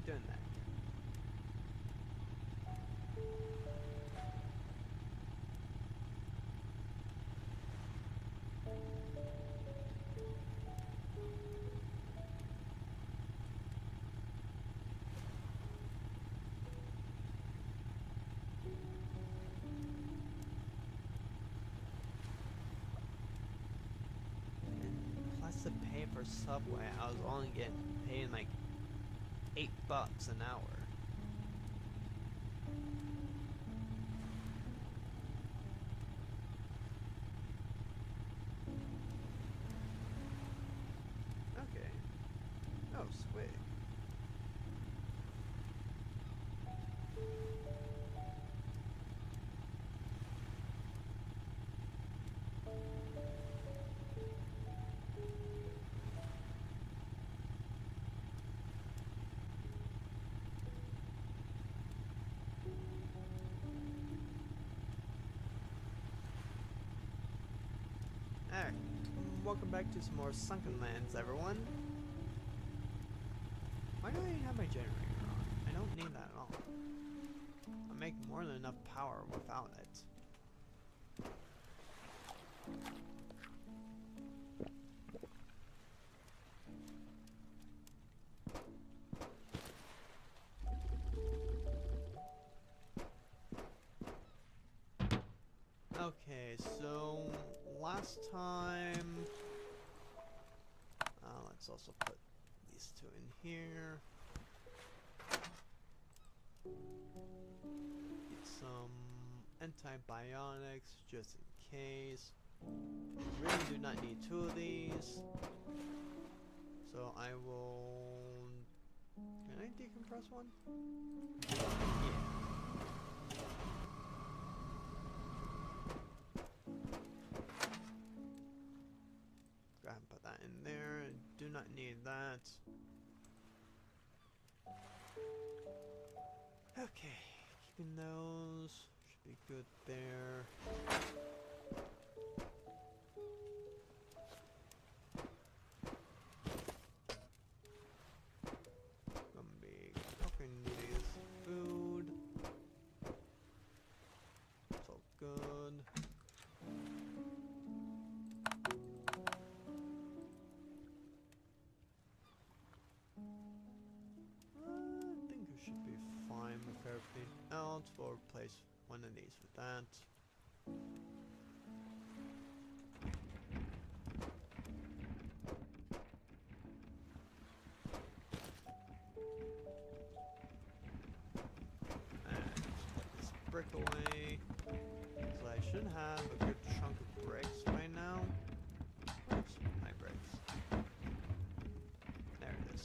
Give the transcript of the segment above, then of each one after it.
doing that? Plus the pay for Subway, I was only getting paid like $8 an hour. Okay. Oh, sweet. Alright, welcome back to some more Sunken Lands, everyone. Why do I have my generator on? I don't need that at all. I make more than enough power without it. Okay, so last time, let's also put these two in here. Get some antibiotics just in case. Really do not need two of these. So I will... Can I decompress one? Yeah. Go ahead and put that in there. Do not need that. Okay, keeping those should be good there. Gonna be cooking these food. It's all good. Should be fine with everything else. We'll replace one of these with that. And just put this brick away. So I should have a good chunk of bricks right now. Where's my bricks? There it is.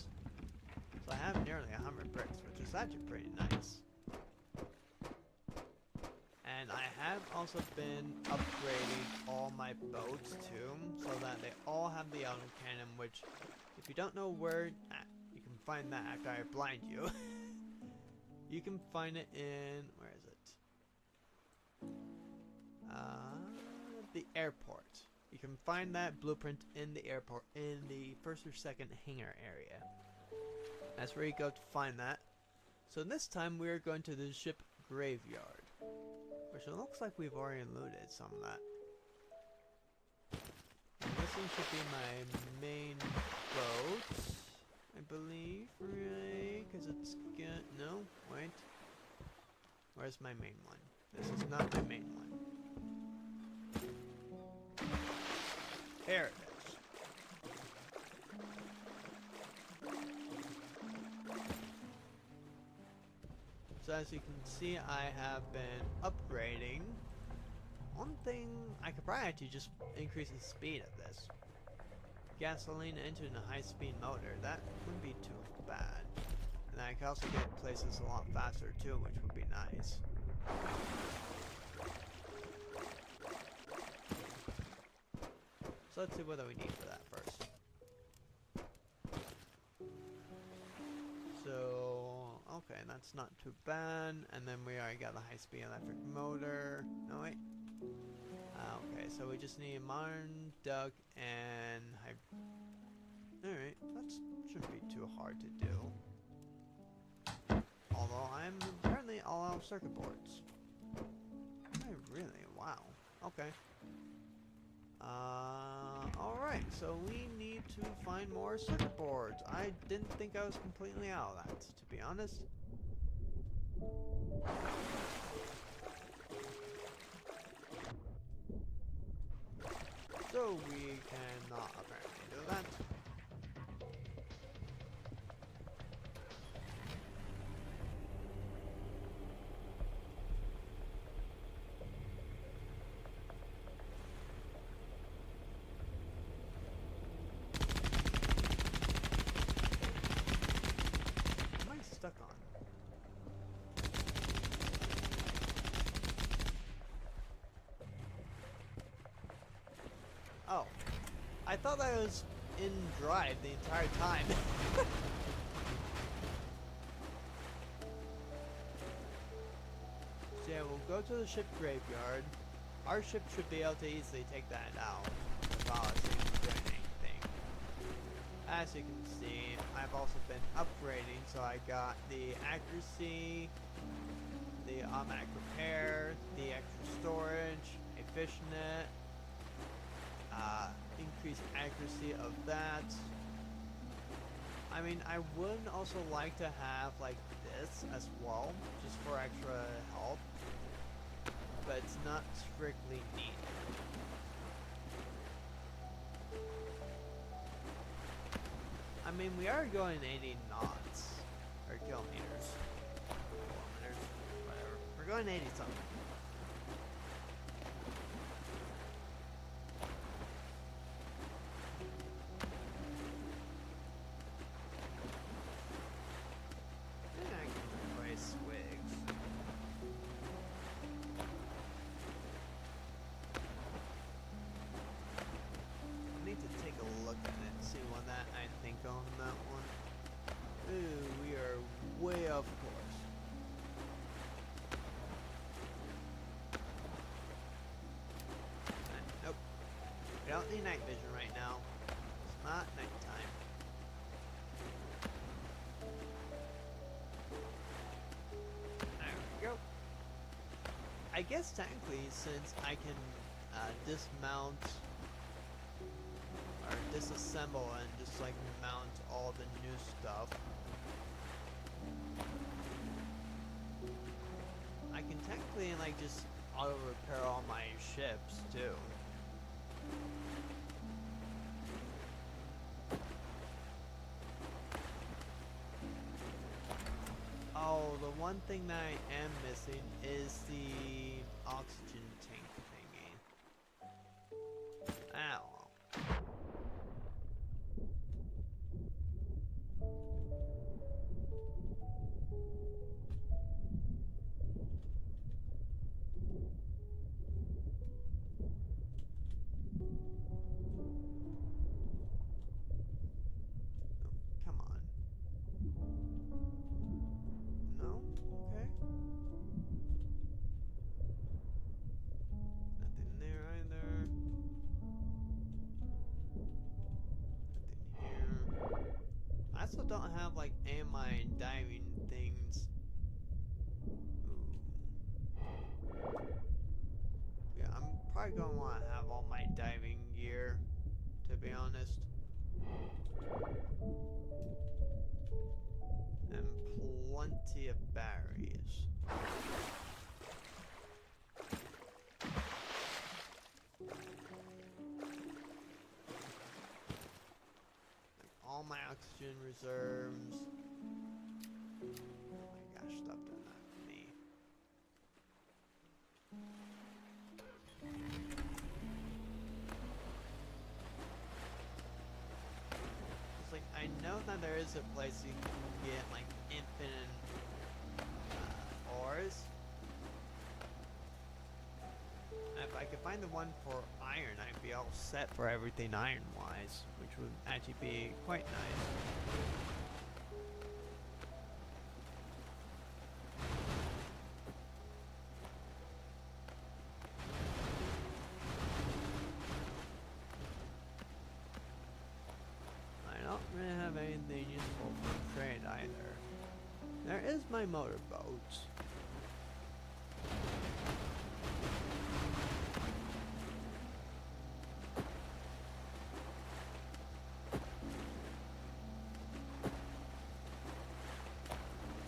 So I have nearly 100 bricks, which is actually pretty nice. And I have also been upgrading all my boats too, so that they all have the autocannon, which, if you don't know where, you can find that after I blind you. You can find it in, where is it? The airport. You can find that blueprint in the airport, in the first or second hangar area. That's where you go to find that. So this time we are going to the ship graveyard, which it looks like we've already looted some of that. And this one should be my main boat, I believe, right? Because it's good. No, wait. Where's my main one? This is not my main one. There it is. So as you can see, I have been upgrading. One thing, I could probably actually just increase the speed of this. Gasoline engine and a high-speed motor, that wouldn't be too bad. And I could also get places a lot faster too, which would be nice. So let's see what we need for that first. So, okay, that's not too bad. And then we already got the high-speed electric motor. No, wait. Okay, so we just need a modern duct and alright, that shouldn't be too hard to do. although I'm apparently all out of circuit boards. I really? Wow. Okay. Alright, so we need to find more circuit boards. I didn't think I was completely out of that, to be honest. So we cannot apparently do that. What am I stuck on? Oh. I thought I was in drive the entire time. So yeah, we'll go to the ship graveyard. Our ship should be able to easily take that out without us doing anything. As you can see, I've also been upgrading, so I got the accuracy, the automatic repair, the extra storage, a fishnet, increased accuracy of that. I mean, I would also like to have like this as well, just for extra help, but it's not strictly needed. I mean, we are going 80 knots, or kilometers, whatever. We're going 80 something. On that one. Ooh, we are way off course. Nope. We don't need night vision right now. It's not nighttime. There we go. I guess technically, since I can dismount or disassemble and just like mount all the new stuff, I can technically like just auto repair all my ships too. Oh, the one thing that I am missing is the oxygen tank thingy. Ow. I also don't have like any of my diving things. Ooh. Yeah, I'm probably gonna want to have all my diving gear, to be honest. And plenty of batteries. All my oxygen reserves. Oh my gosh, stop doing that to me. It's like, I know that there is a place you can get like infinite ores. If I could find the one for iron, I'd be all set for everything iron-wise, which would actually be quite nice. I don't really have anything useful for trade either. There is my motorboat.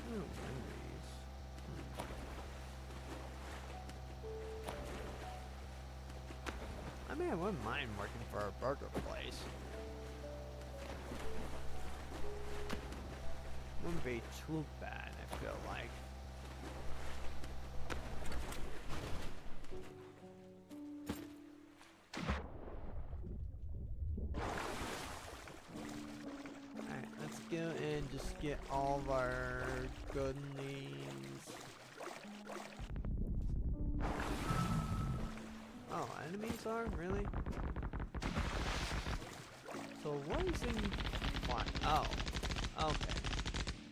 Oh, memories. I mean, I wouldn't mind working for a burger place. Wouldn't be too bad, I feel like. Alright, let's go and just get all of our good needs. Oh, enemies are? Really? So what is in... What? Oh. Okay.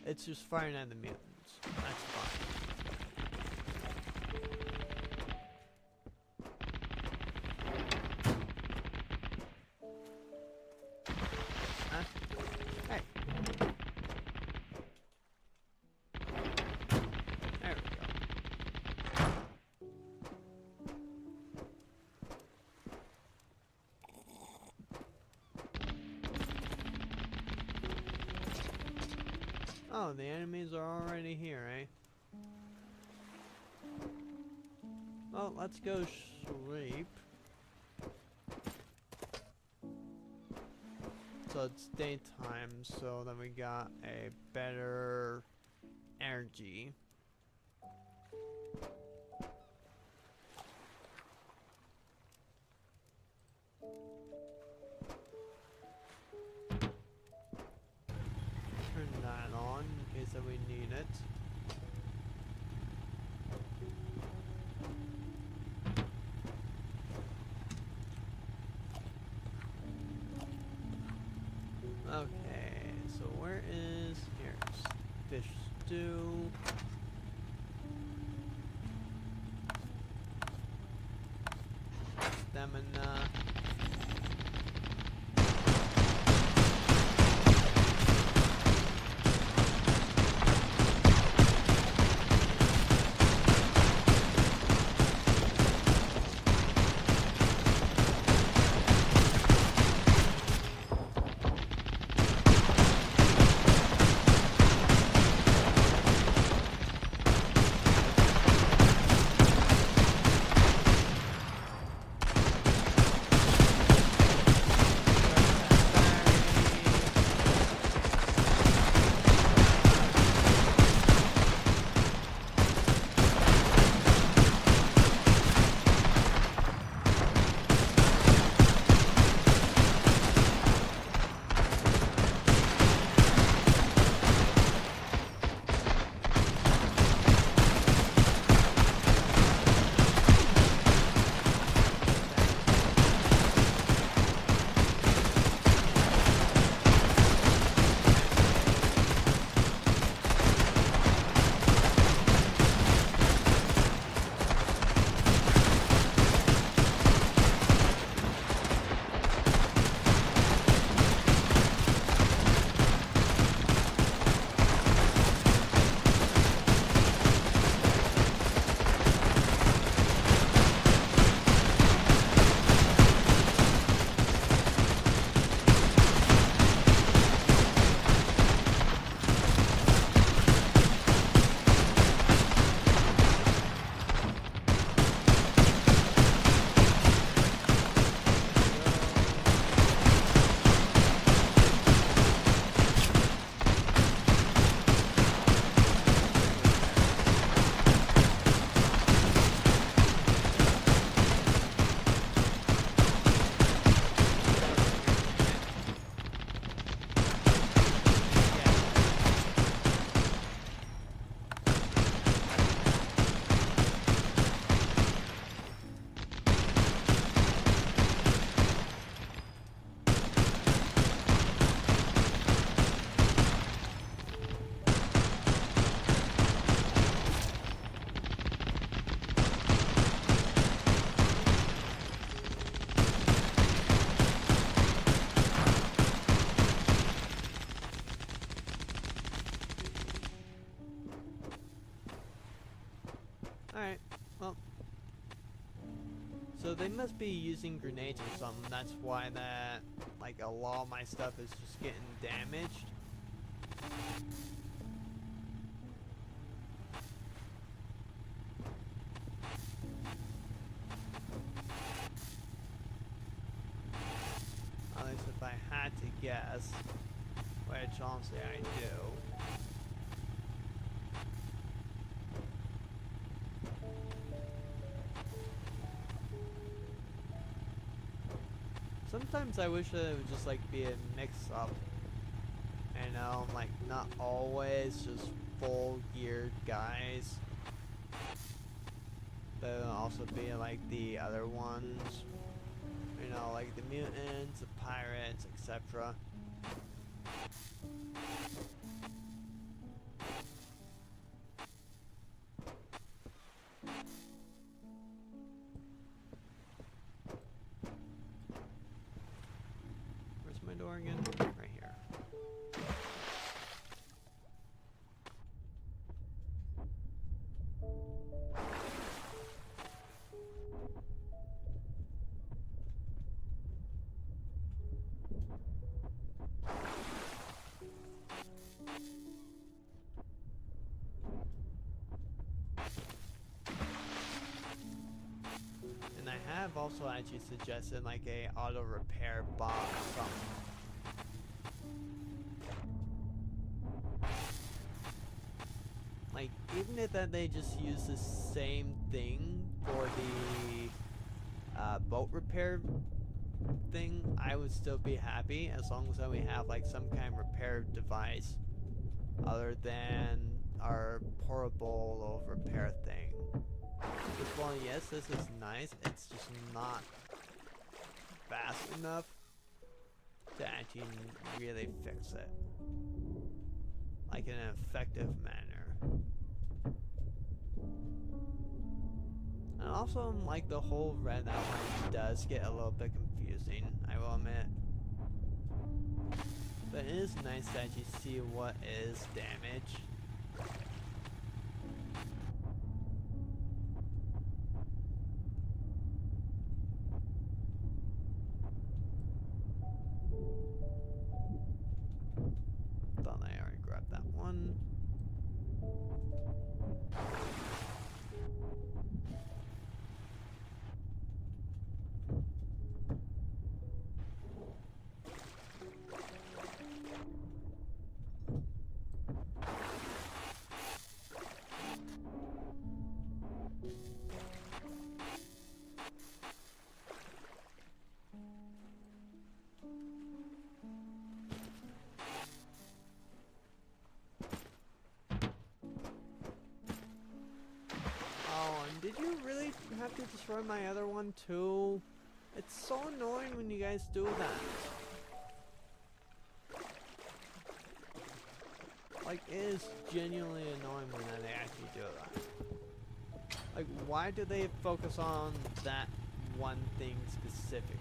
It's just firing at the mutants. That's fine. Huh? Hey. There we go. Oh, the enemies are already here, eh? Well, let's go sleep. So it's daytime, so then we got a better energy. Turn that on in case that we need it. Okay, so where is... Here's fish stew. Stamina. So they must be using grenades or something. That's why that, like, a lot of my stuff is just getting damaged. At least if I had to guess, which honestly I do. Sometimes I wish that it would just like be a mix-up, you know, like not always just full geared guys, but it would also be like the other ones, you know, like the mutants, the pirates, etc. Where's my door again? Right here. And I have also actually suggested like a auto repair bot or something. Like, even if that they just use the same thing for the boat repair thing, I would still be happy as long as that we have like some kind of repair device other than our portable little repair thing. Because while yes, this is nice, it's just not fast enough to actually really fix it like in an effective manner. And also, like, the whole red outline does get a little bit confusing, I will admit. But it is nice to actually see what is damaged. Thought I already grabbed that one. Did you really have to destroy my other one too? It's so annoying when you guys do that. Like, it is genuinely annoying when they actually do that. Like, why do they focus on that one thing specifically?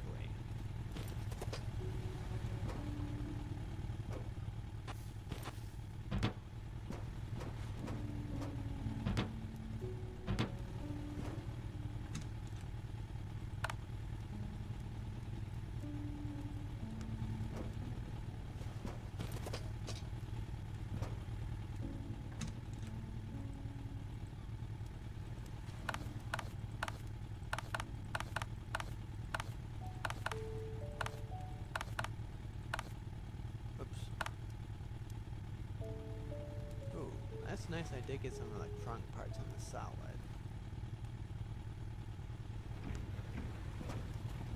That's nice, I did get some electronic parts in the solid.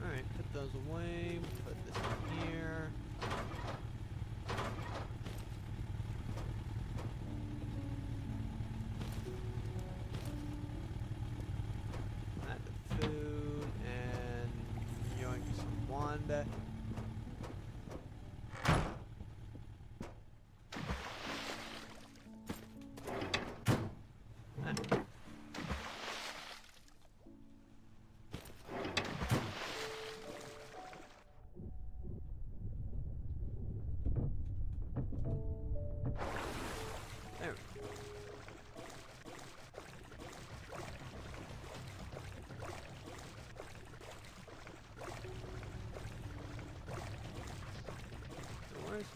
Alright, put those away, put this in here. Add the food, and yoink some Wanda.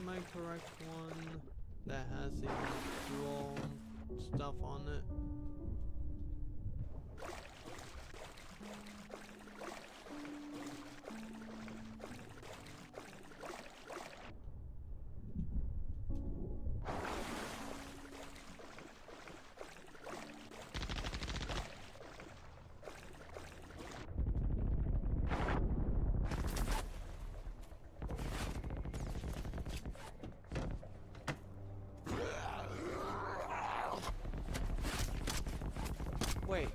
my correct one that has the dual stuff on it? Wait,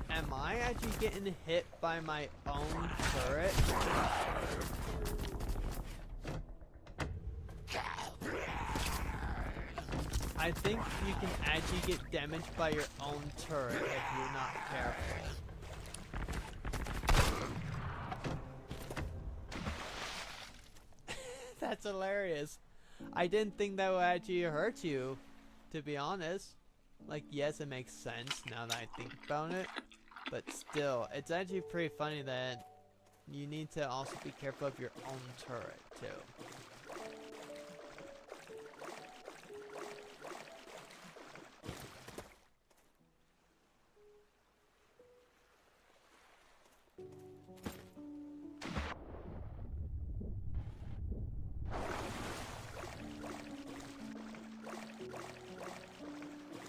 am I actually getting hit by my own turret? I think you can actually get damaged by your own turret if you're not careful. That's hilarious. I didn't think that would actually hurt you, to be honest. Like, yes, it makes sense now that I think about it, but still, it's actually pretty funny that you need to also be careful of your own turret, too.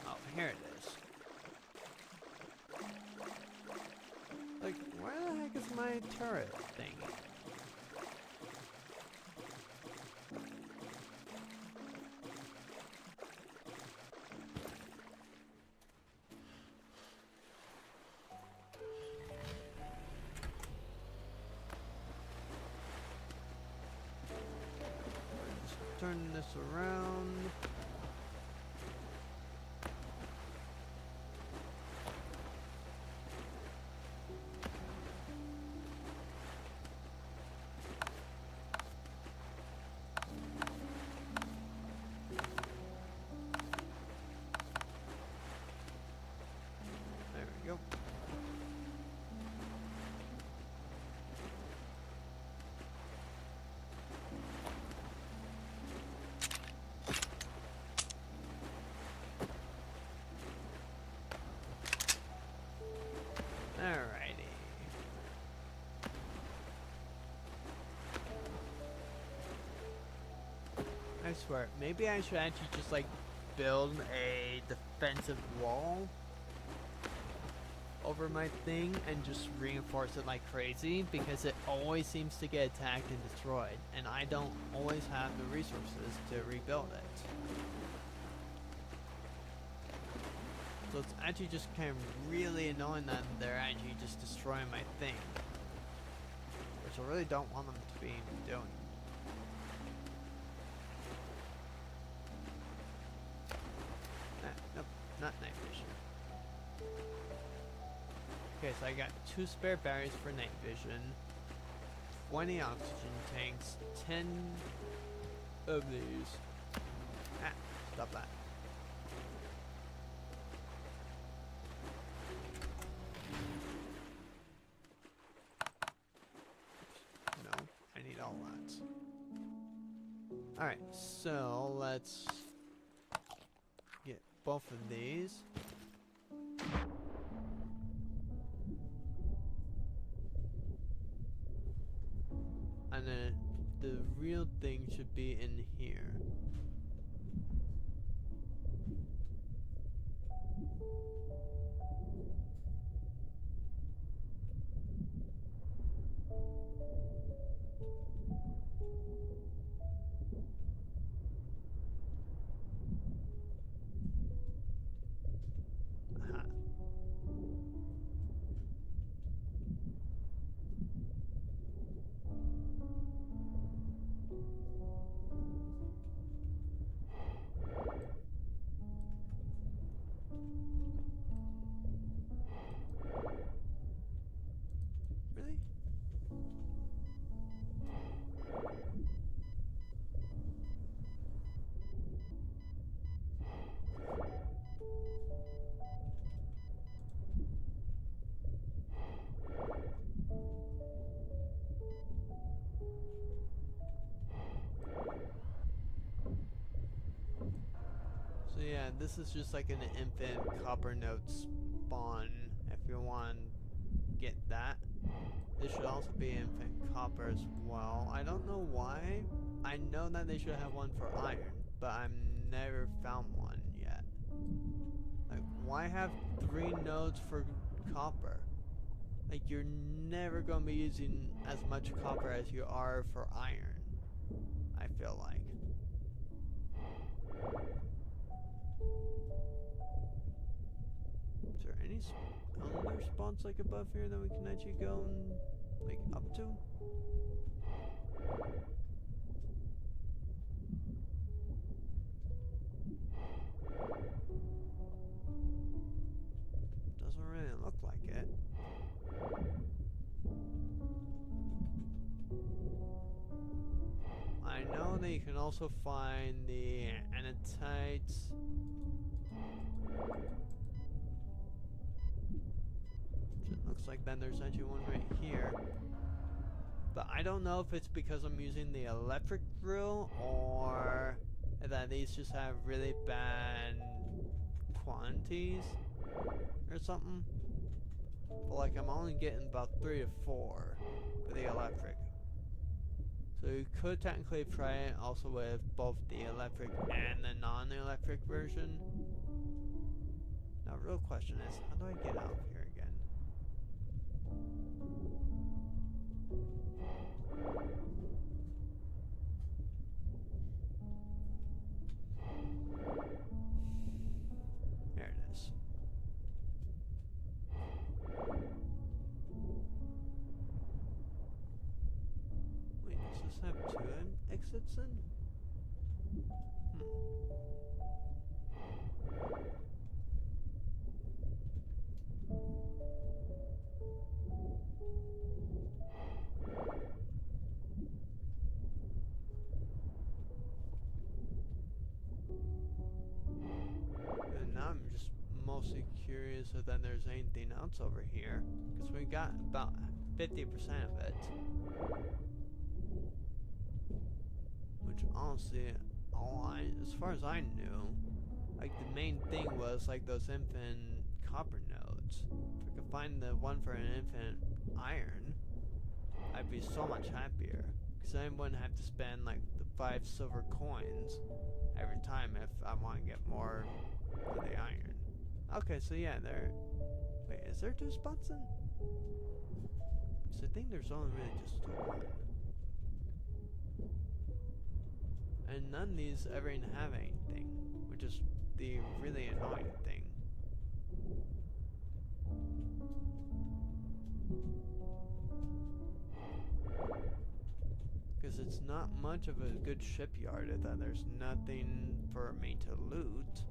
Oh, here it is. Like, where the heck is my turret thingy? Just turn this around. There we go. Alrighty. I swear, maybe I should actually just like build a defensive wall over my thing and just reinforce it like crazy, because it always seems to get attacked and destroyed, and I don't always have the resources to rebuild it. So it's actually just kind of really annoying that they're actually just destroying my thing, which I really don't want them to be doing. Nope, not night vision. Okay, so I got 2 spare batteries for night vision, 20 oxygen tanks, 10 of these. Ah, stop that. No, I need all that. Alright, so let's get both of these. And then the real thing should be in here. Aha. yeah, this is just like an infinite copper node spawn. If you want to get that, this should also be infinite copper as well. I don't know why. I know that they should have one for iron, but I've never found one yet. Like, why have 3 nodes for copper? Like, you're never gonna be using as much copper as you are for iron, I feel like. Is there any other spots like above here that we can actually go and, like, up to? Doesn't really look like it. I know that you can also find the anatites. It looks like then there's actually one right here. But I don't know if it's because I'm using the electric drill or that these just have really bad quantities or something. But like I'm only getting about 3 to 4 for the electric. So you could technically try it also with both the electric and the non-electric version. Now real question is, how do I get out of here again? There it is. Wait, does this have 2 exits in? And now I'm just mostly curious if then there's anything else over here, because we got about 50% of it. Which honestly, as far as I knew, like the main thing was like those infinite copper nodes. If I could find the one for an infinite iron, I'd be so much happier. Because I wouldn't have to spend like the 5 silver coins every time if I want to get more for the iron. Okay, so yeah, there. Wait, is there 2 spots in? Because I think there's only really just 1. And none of these ever even have anything, which is the really annoying thing. Because it's not much of a good shipyard if that there's nothing for me to loot.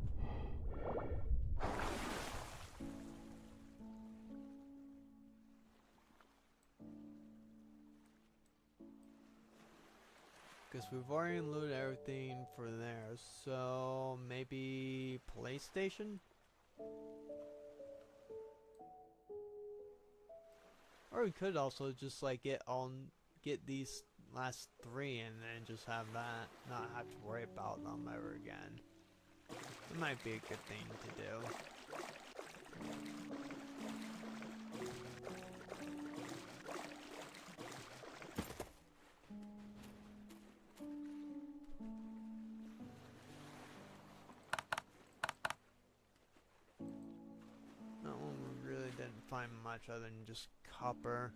Because we've already looted everything for there, so maybe PlayStation? Or we could also just like get these last 3 and then just have that, not have to worry about them ever again. It might be a good thing to do. Find much other than just copper.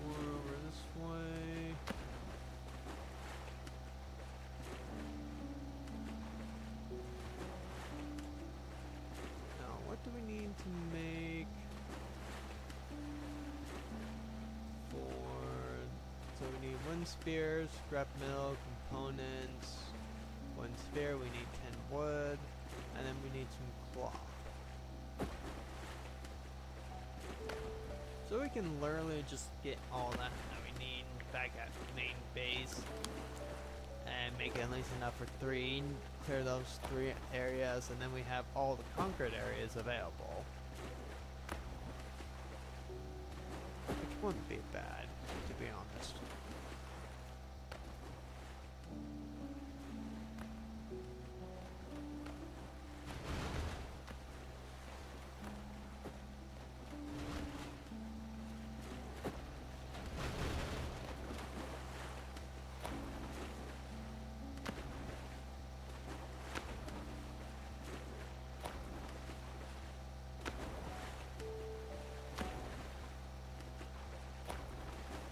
More over this way. What do we need to make so we need 1 spear, scrap metal, components, 1 spear, we need 10 wood, and then we need some cloth. So we can literally just get all that we need back at main base and make it at least enough for 3. Clear those 3 areas, and then we have all the conquered areas available. Which wouldn't be bad, to be honest.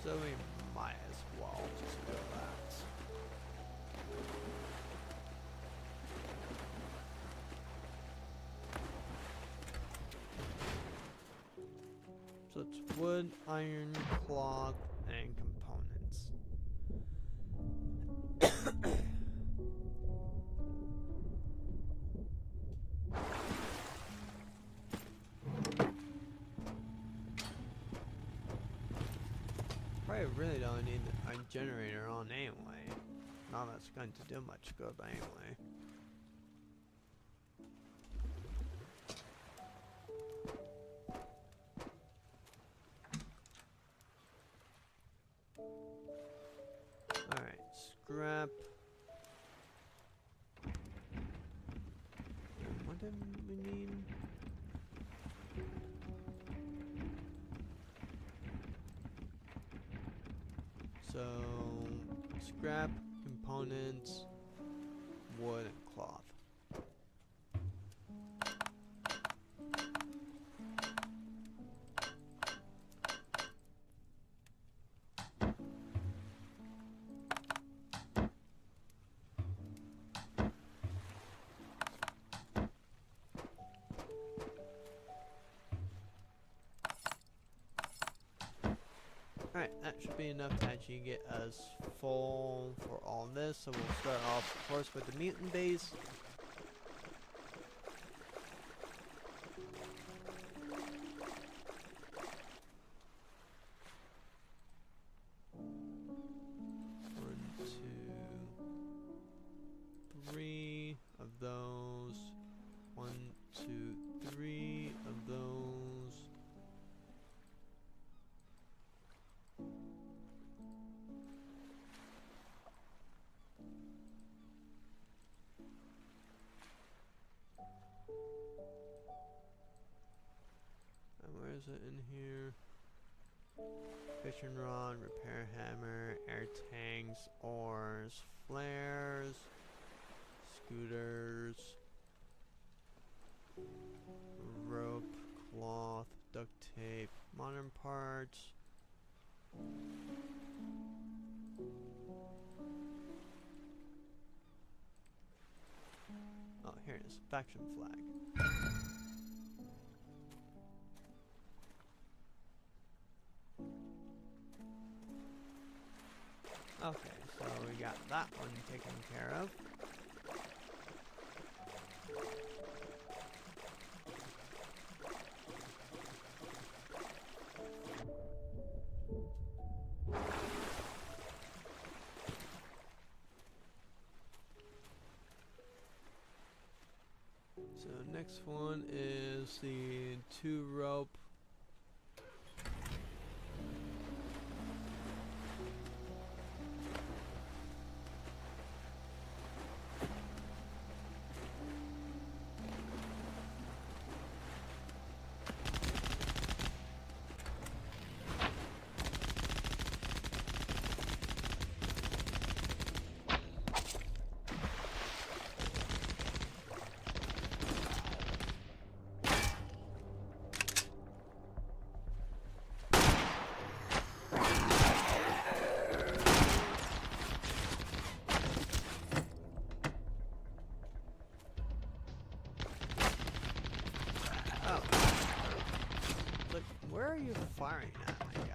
So we might as well just do that. So it's wood, iron, cloth, and components. Probably really don't need a generator on anyway. Not that's going to do much good anyway. Alright, scrap. And what did we need? So, scrap, components, wood, and cloth. Alright, that should be enough to actually get us full for all this. So we'll start off, of course, with the mutant base. One, two, 3 of those. 1, 2, 3 of those. Where is it in here? Fishing rod, repair hammer, air tanks, oars, flares, scooters, rope, cloth, duct tape, modern parts. Oh, here it is. Faction flag. Okay, so we got that one taken care of. So next one is the 2 rope. Where are you firing at, my guy?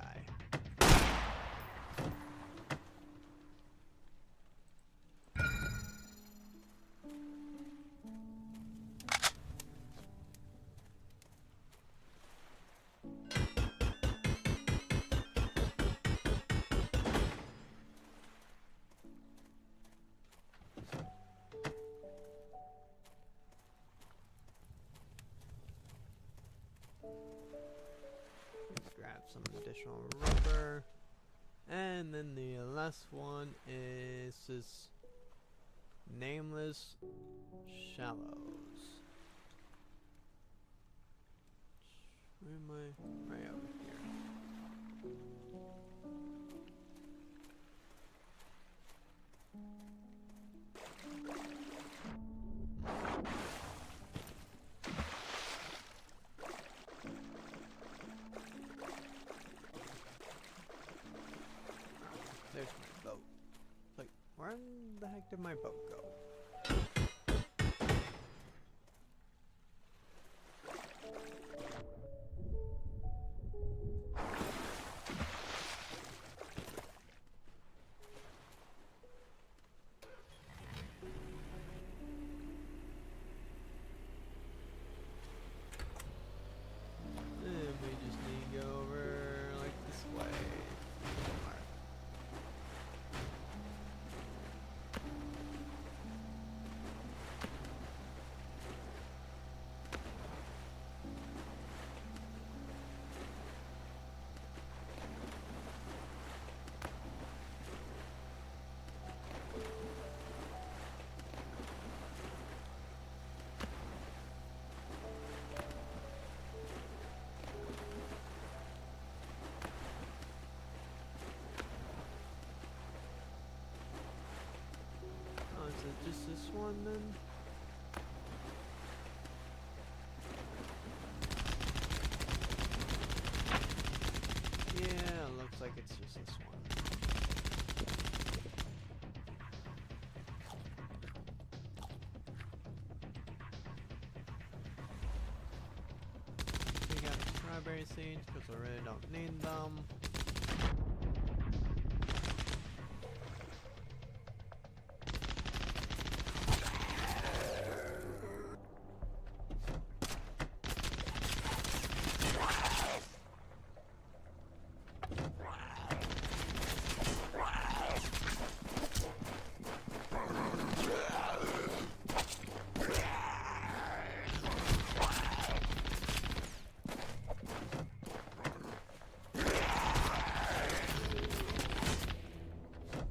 some additional rubber. And then the last one is this nameless shallows. Where am I? Right over here. There's my boat. Like, where the heck did my boat go? And we just need to go over like this way. Alright. Oh, is it just this one then? Yeah, looks like it's just this one. We got strawberry seeds because we really don't need them.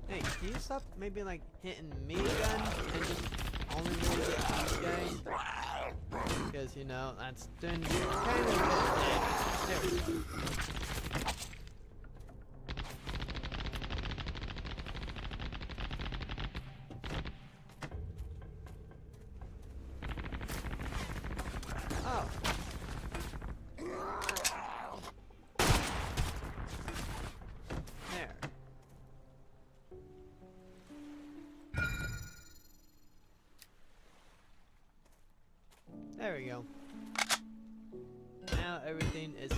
Hey, can you stop maybe like hitting me again and just only really get these guys? Because, you know, that's doing kind of damage. There we go. Oh. There. There we go. Now everything is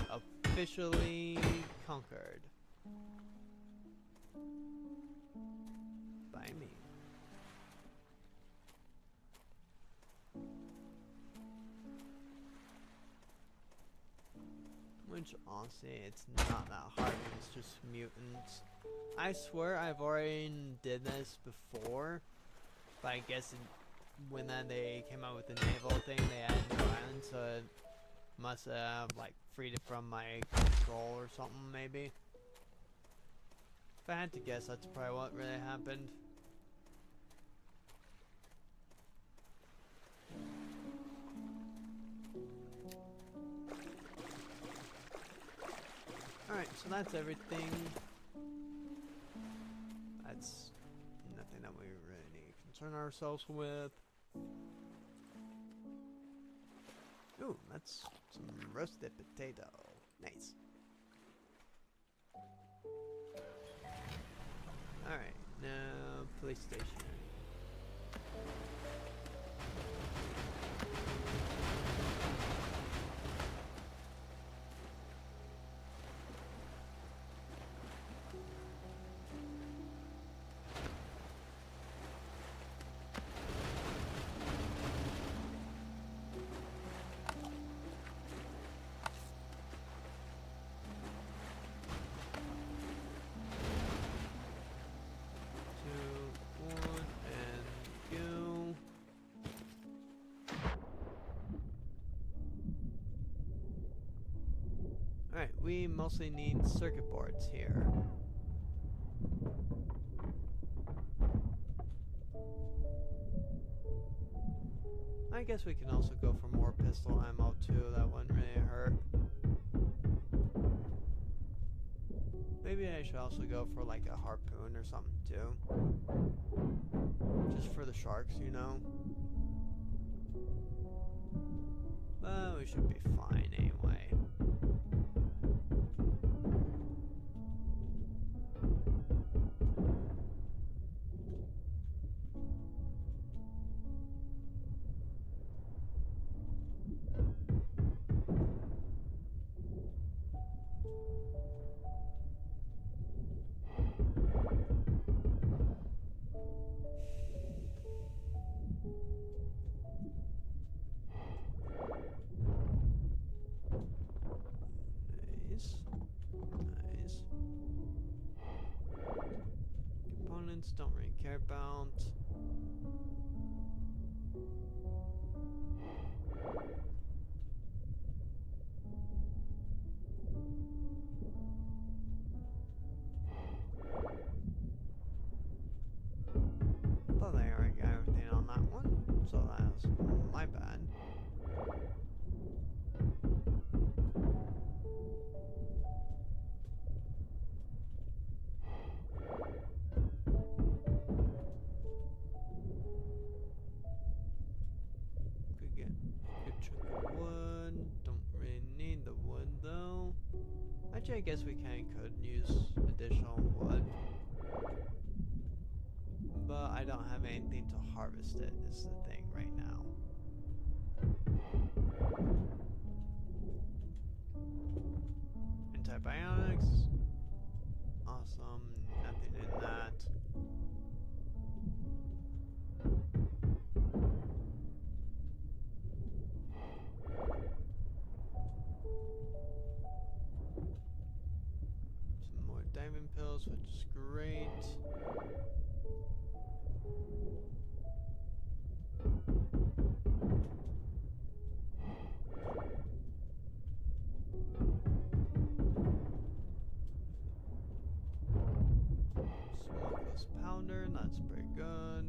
officially conquered. By me. Which honestly, it's not that hard, it's just mutants. I swear I've already did this before, but I guess when they came out with the naval thing, they added new islands, so it must have like freed it from my control or something maybe. If I had to guess, that's probably what really happened. Alright, so that's everything. That's nothing that we really need to concern ourselves with. Ooh, that's some roasted potato. Nice. Alright, now police station. Two, one. Right, we mostly need circuit boards here. I guess we can also go for more pistol ammo too, that wouldn't really hurt. Maybe I should also go for like a harpoon or something too. Just for the sharks, you know? But we should be fine anyway. Nice. Components don't really care about. Thought I already got everything on that one, so that's my bad. Could get a good chunk of wood. Don't really need the wood though. Actually, I guess we could use additional wood. But I don't have anything to harvest it, is the thing right now. Antibiotics. Awesome. Nothing in that. Some more diamond pills, which is great. Smokeless powder, that's pretty good.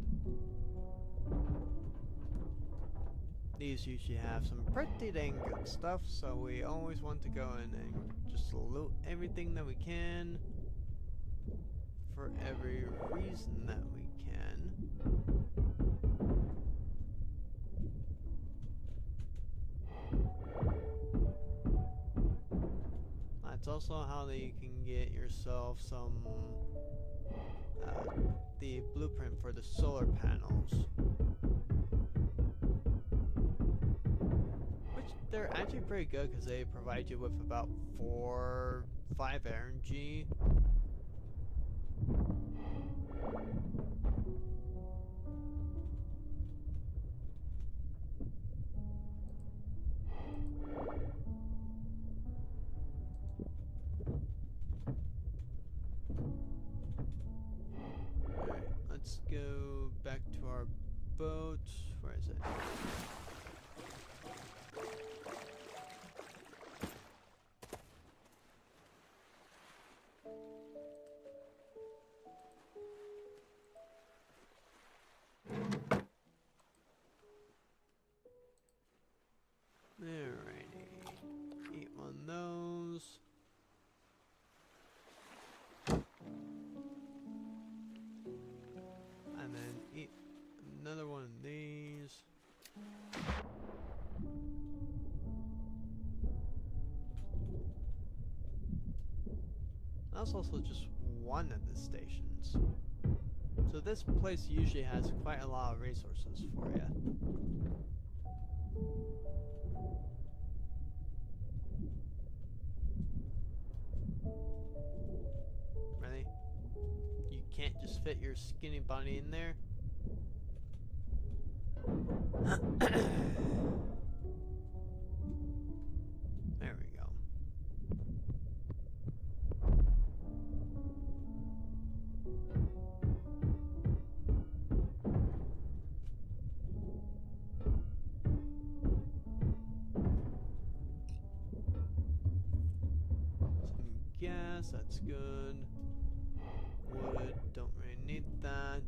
These usually have some pretty dang good stuff, so we always want to go in and just loot everything that we can for every reason that we can. That's also how that you can get yourself some the blueprint for the solar panels, which they're actually pretty good because they provide you with about 5 energy. Let's go back to our boat. Where is it? Alrighty. Eat one of those. And then eat another one of these. That's also just one of the stations. So this place usually has quite a lot of resources for you. Really? You can't just fit your skinny body in there? There we go. that's good. Wood, don't really need that.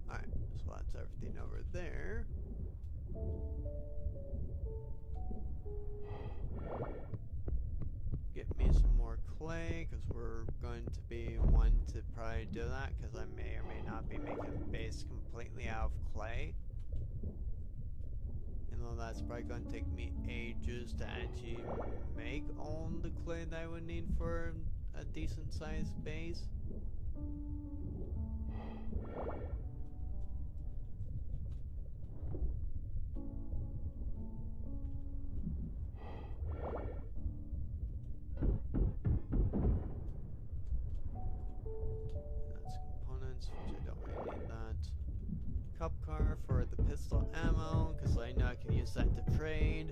Alright, so that's everything over there. Get me some more clay, because we're going to be one to probably do that, because I may or may not be making a base completely out of clay. And though that's probably going to take me ages to actually make all the clay that I would need for a decent sized base. That's components, which I don't really need that. Cup car for the pistol ammo, because I know I can use that to trade.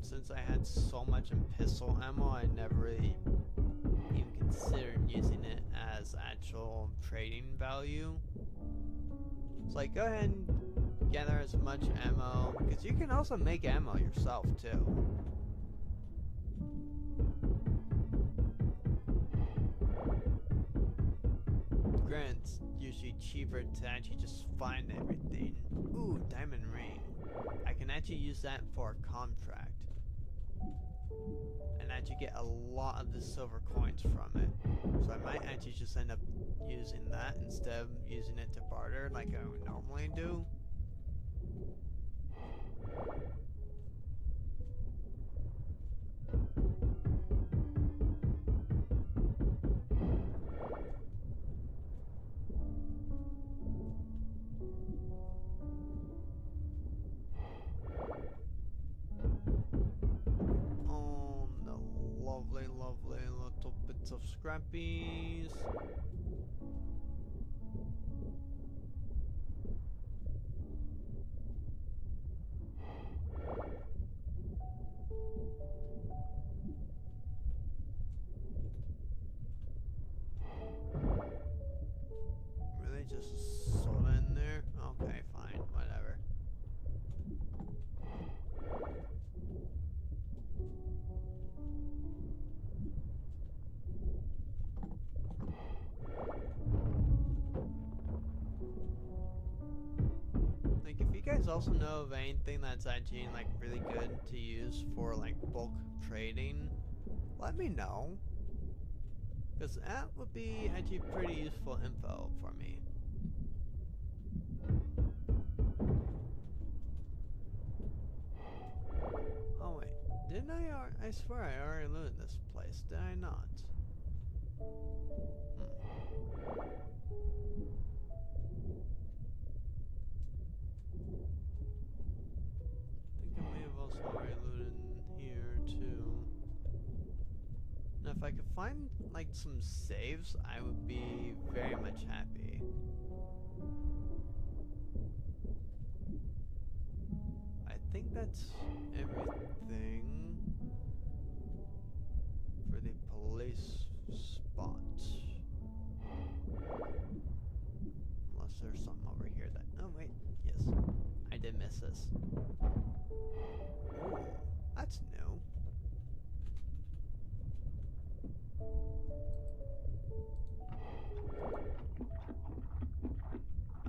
Since I had so much in pistol ammo, I never really even considered using it as actual trading value. So like, go ahead and gather as much ammo, because you can also make ammo yourself too. Granted, it's usually cheaper to actually just find everything. Ooh, diamond ring. I can actually use that for a contract. And actually get a lot of the silver coins from it. So I might actually just end up using that instead of using it to barter like I would normally do. Lovely little bits of scrappies. Really, just soda in there? Okay, fine, whatever. Like, if you guys also know of anything that's actually like really good to use for like bulk trading, let me know. Because that would be actually pretty useful info for me. Oh wait, didn't I swear I already looted this place, did I not? I think I may have also already looted in here too. Now if I could find like some saves, I would be very much happy. I think that's everything for the police spot. Unless there's something over here that... Oh wait, yes. I did miss this. Ooh, that's new.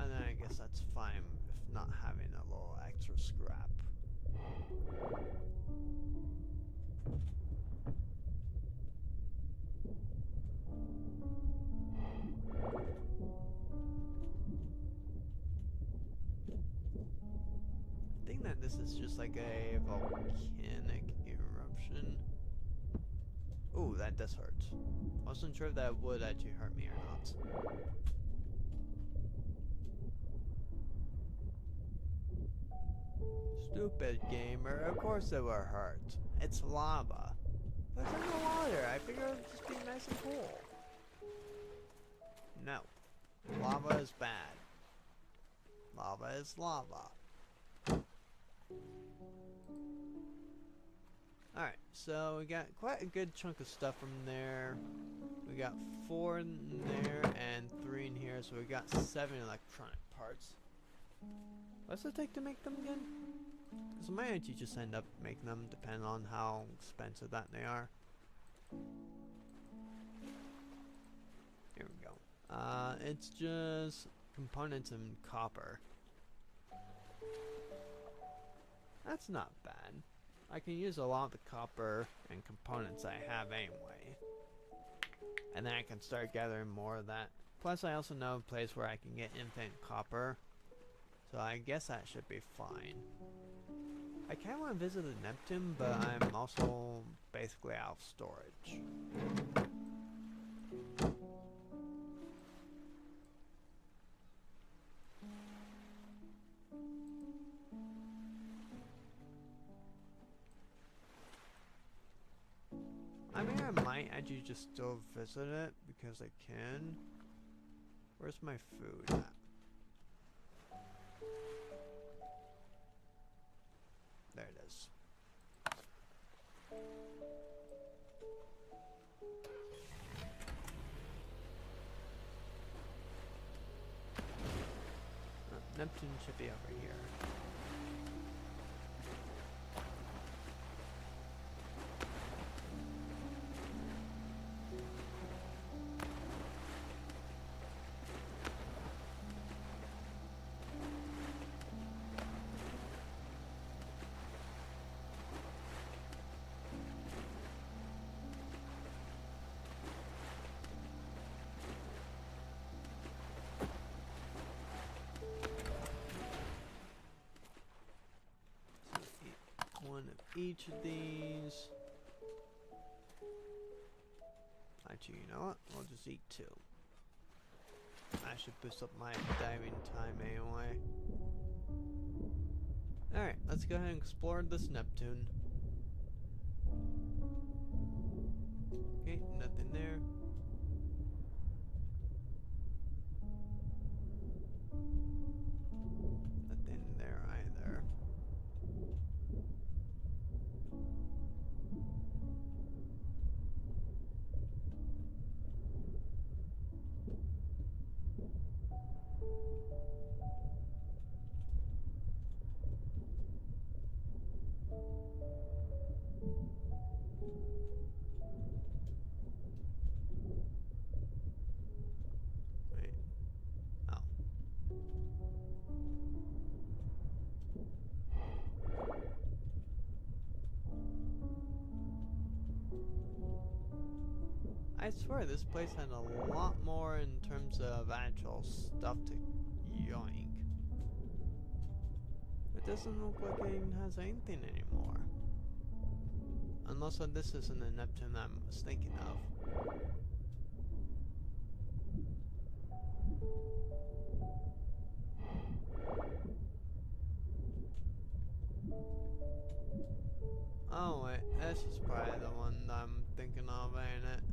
And then I guess that's fine if not having a little extra scrap. I think that this is just like a volcanic eruption. Ooh, that does hurt. Wasn't sure if that would actually hurt me or not. Stupid gamer, of course it will hurt. It's lava. But it's in the water, I figured it would just be nice and cool. No. Lava is bad. Lava is lava. Alright, so we got quite a good chunk of stuff from there. We got 4 in there and 3 in here, so we got 7 electronic parts. What's it take to make them again? Because I might actually just end up making them depending on how expensive that they are. Here we go. It's just components and copper. That's not bad. I can use a lot of the copper and components I have anyway. And then I can start gathering more of that. Plus I also know a place where I can get infinite copper. So I guess that should be fine. I kinda wanna visit the Neptune, but I'm also basically out of storage. I mean, I might actually just still visit it because I can. Where's my food at? There it is. Neptune should be over here. One of each of these. Actually, you know what? I'll just eat two. I should boost up my diving time anyway. Alright, let's go ahead and explore this Neptune. Okay, nothing there. Nothing there either. Wait. Oh. I swear this place had a lot more in terms of actual stuff to yoink. It doesn't look like it even has anything anymore. Unless this isn't the Neptune I was thinking of. Oh wait, this is probably the one that I'm thinking of, ain't it?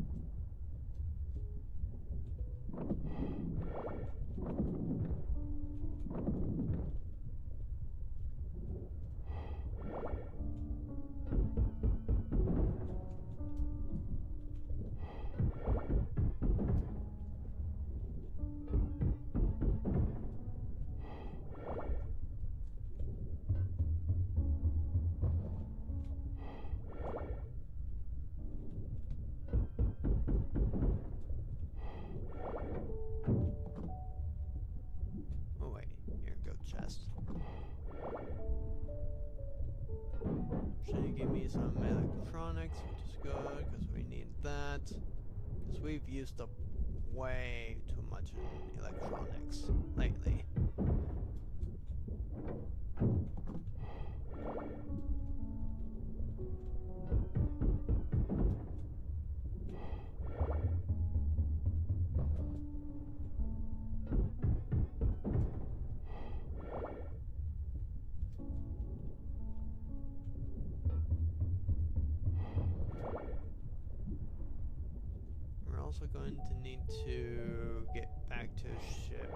Oh wait, here, go chest. Should give me some electronics, which is good, because we need that. Because we've used up way too much in electronics lately. We're also going to need to get back to the ship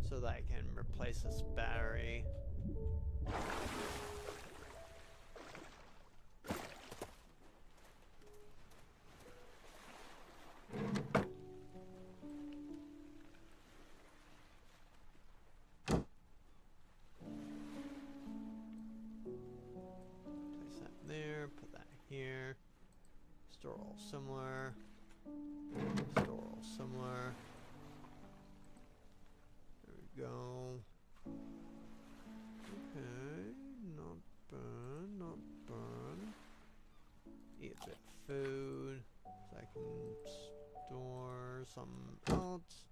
so that I can replace this battery. here. Store all similar. Store all similar. There we go. Okay, not bad, not bad. Eat a bit of food so I can store some else.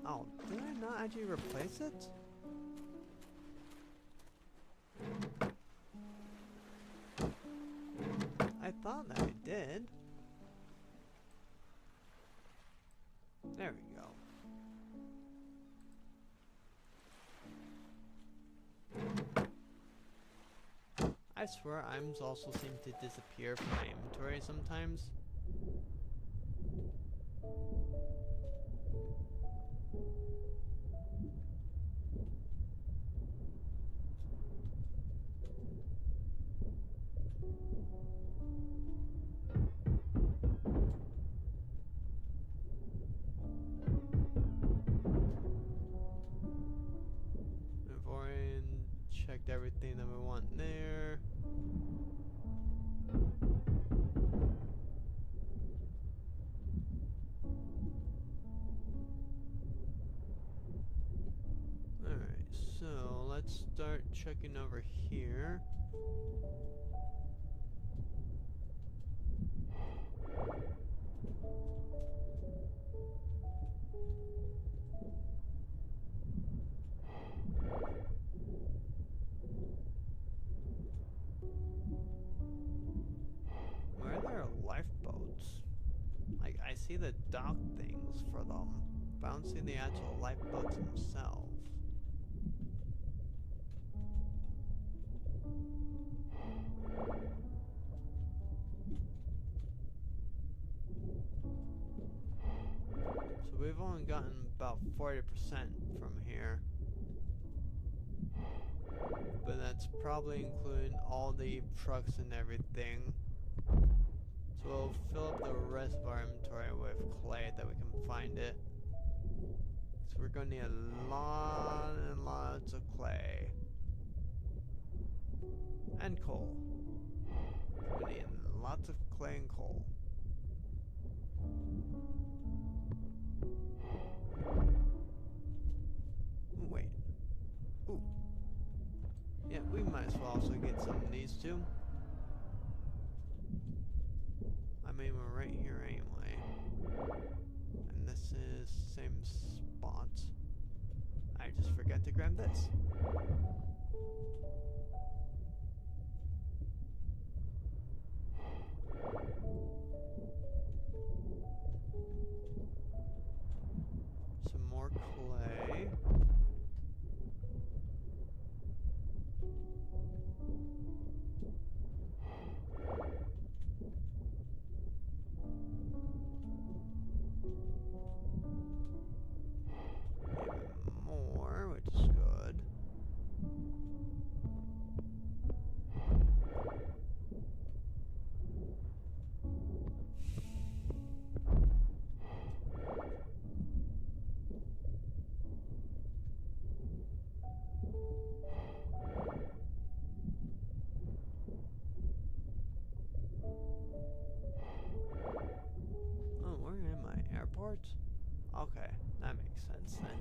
Oh, did I not actually replace it? I thought that I did. There we go. I swear items also seem to disappear from my inventory sometimes. We've already checked everything that we want there. Alright, so let's start checking over here. Where are there lifeboats? Like, I see the dock things for them, but I don't see the actual lifeboats themselves. So we've only gotten about 40% from here. But that's probably including all the trucks and everything. So we'll fill up the rest of our inventory with clay that we can find it. So we're going to need a lot and lots of clay. And coal. We need lots of clay and coal. Ooh, wait. Ooh. Yeah, we might as well also get some of these too. I mean, we're right here anyway. And this is same spot. I just forgot to grab this. Some more clay. More, which is good. Oh, where am I? Airport? Okay, that makes sense then.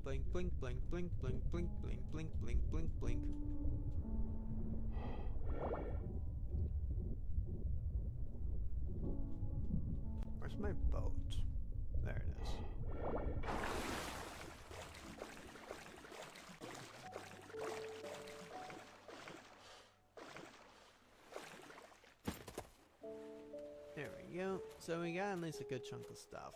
Blink, blink, blink, blink, blink, blink, blink, blink, blink, blink, blink, blink. Where's my boat? There it is. There we go. So we got at least a good chunk of stuff.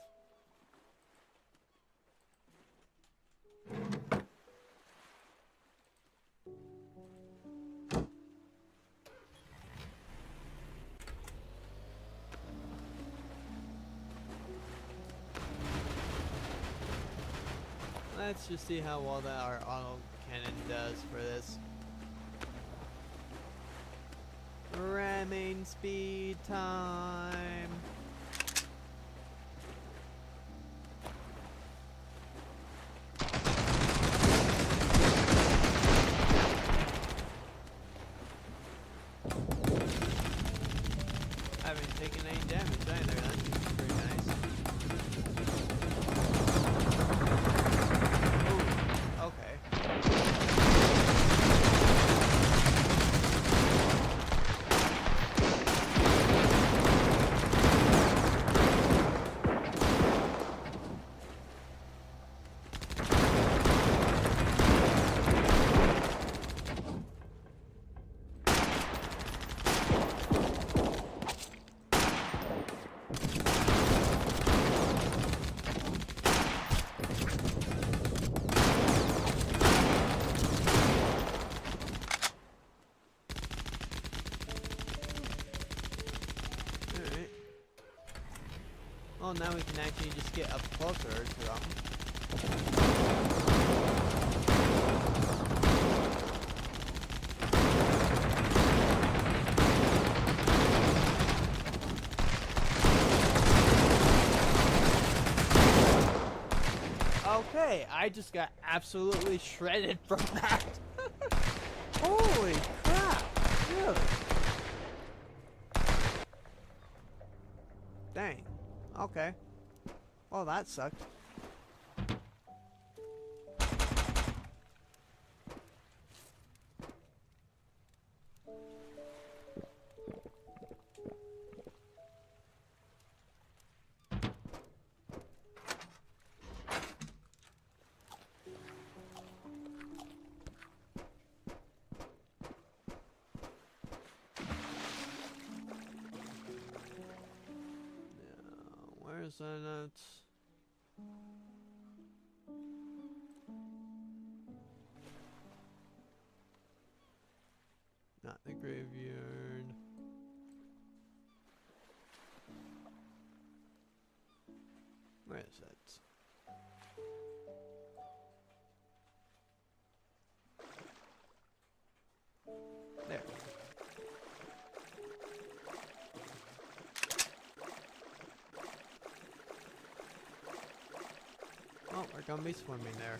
let's just see how well that our auto cannon does for this. Ramming speed time. I haven't taken any damage either, that's pretty nice. Ooh, okay. Oh, now we can actually just get up closer to them. Okay, I just got absolutely shredded from that. Holy crap, really? Dang. Okay. Well, that sucked. Where's that? Not the graveyard. Where is it? There. Oh, we're gonna be swimming there.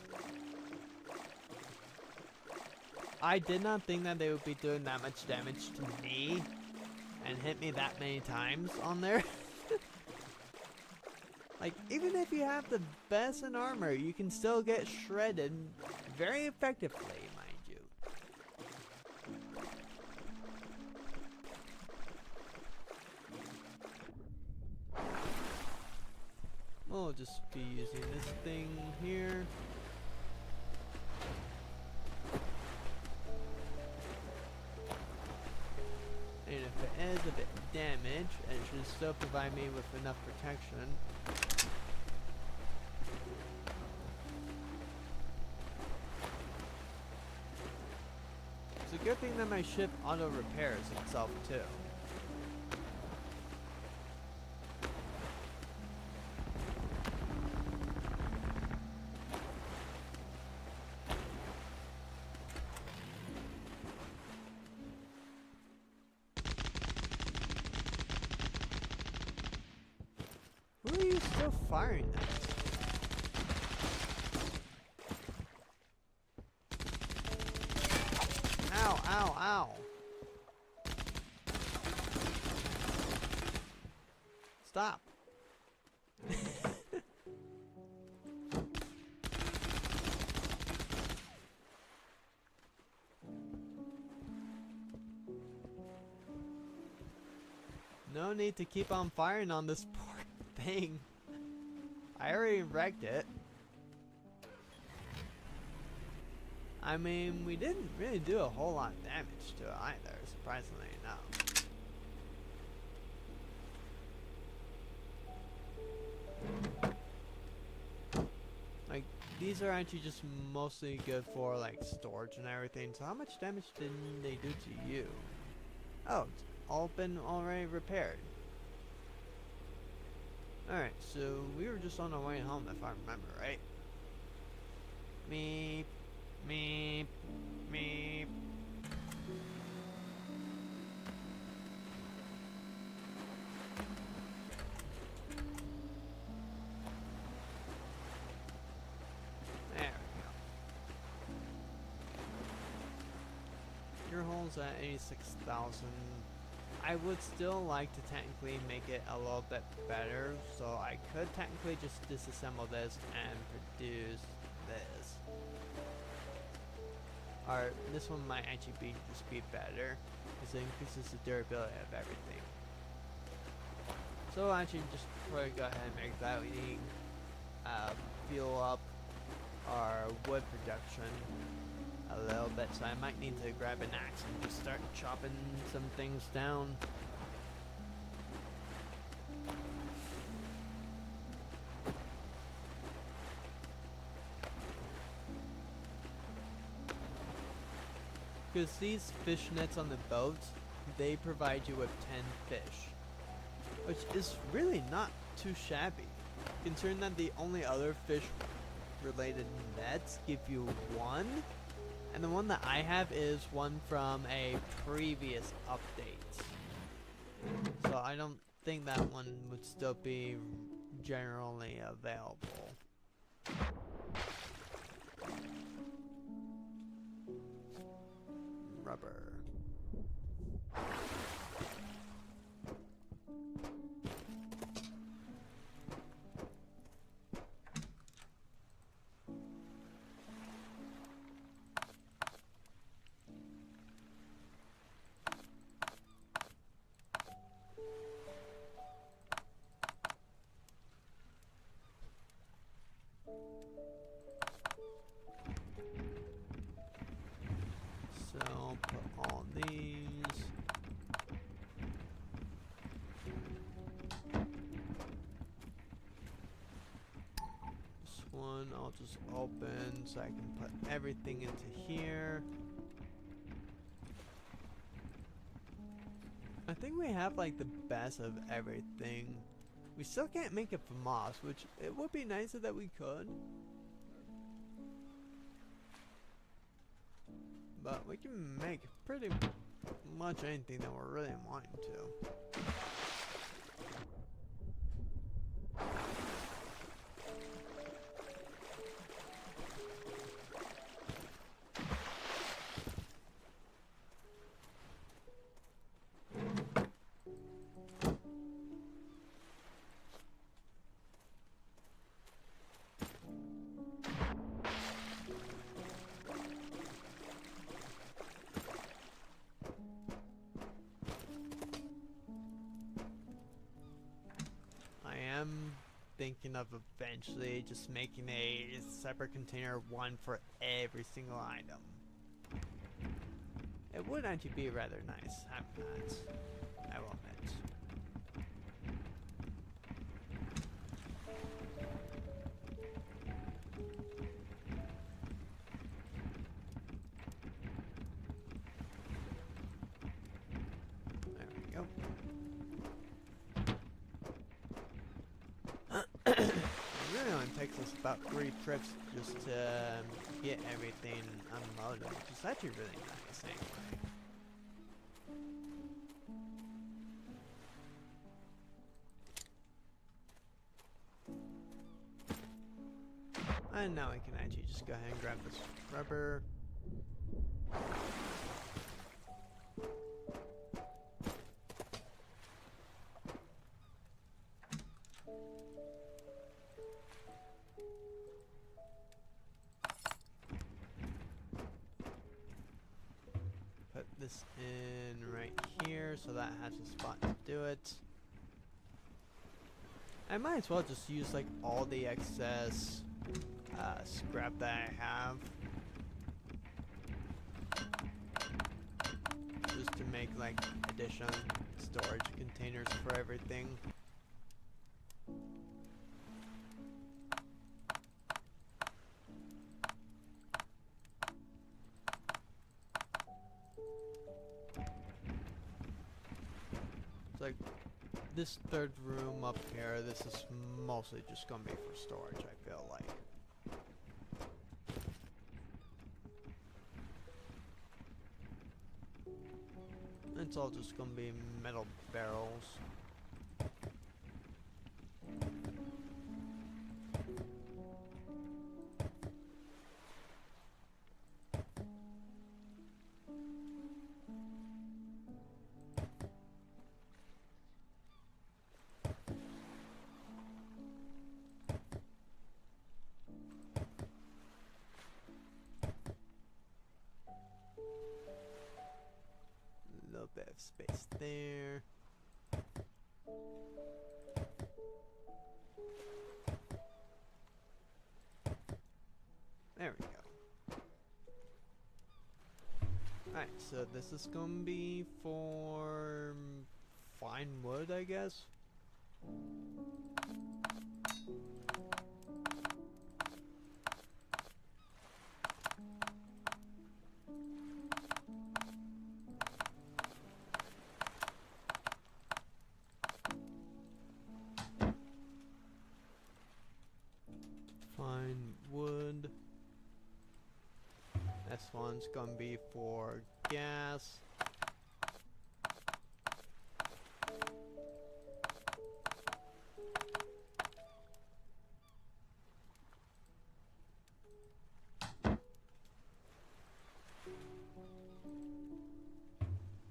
I did not think that they would be doing that much damage to me and hit me that many times on there. Like, even if you have the best in armor, you can still get shredded very effectively, mind you. We'll just be using this thing here. And if it is a bit damaged, it should still provide me with enough protection. It's a good thing that my ship auto repairs itself too. Who are you still firing at? Ow, ow, ow. Stop. No need to keep on firing on this poor thing. I already wrecked it. I mean, we didn't really do a whole lot of damage to it either, surprisingly enough. Like, these are actually just mostly good for, like, storage and everything. So how much damage did they do to you? Oh, it's all been already repaired. Alright, so we were just on our way home if I remember right. Meep, meep, meep. There we go. Your hole's at 86,000. I would still like to technically make it a little bit better, so I could technically just disassemble this and produce this. Or this one might actually just be better, because it increases the durability of everything. So actually just probably go ahead and make that. We need fuel up our wood production a little bit, so I might need to grab an axe and just start chopping some things down. Because these fish nets on the boat, they provide you with 10 fish, which is really not too shabby, considering that the only other fish related nets give you 1. And the one that I have is one from a previous update. So I don't think that one would still be generally available. Rubber. So put all these. This one I'll just open so I can put everything into here. I think we have like the best of everything. We still can't make it for moss, which it would be nicer that we could. But we can make pretty much anything that we're really wanting to. Thinking of eventually just making a separate container, one for every single item. It would actually be rather nice having that, I will admit. There we go. It really only takes us about 3 trips just to get everything unloaded, which is actually really nice anyway. And now we can actually just go ahead and grab this rubber. Put this in right here so that has a spot to do it. I might as well just use like all the excess scrap that I have, just to make like additional storage containers for everything. It's like this third room up here, this is mostly just gonna be for storage, I feel like. it's all just gonna be metal barrels. Bit of space there. There we go. Alright, so this is gonna be for fine wood, I guess. Fine wood. This one's gonna be for gas.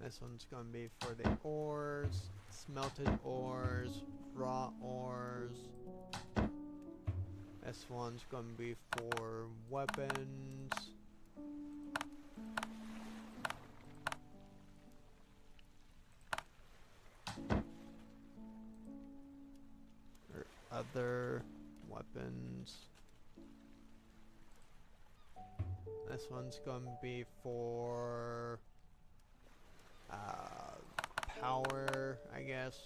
This one's gonna be for the ores, smelted ores, raw ores. This one's gonna be for weapons. Or other weapons. This one's gonna be for power, I guess.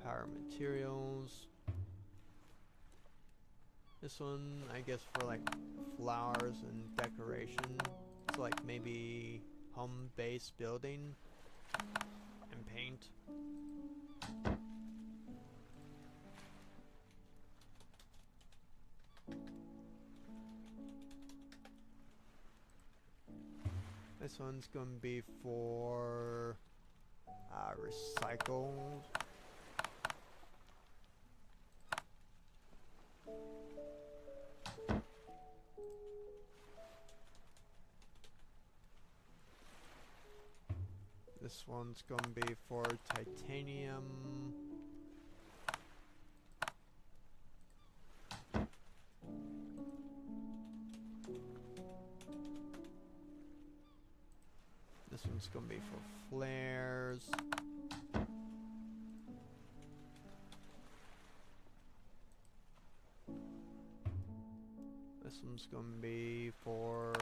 Power materials. This one, I guess, for like flowers and decoration. It's like maybe home-based building and paint. This one's gonna be for recycled. This one's gonna be for titanium. This one's gonna be for flares. This one's gonna be for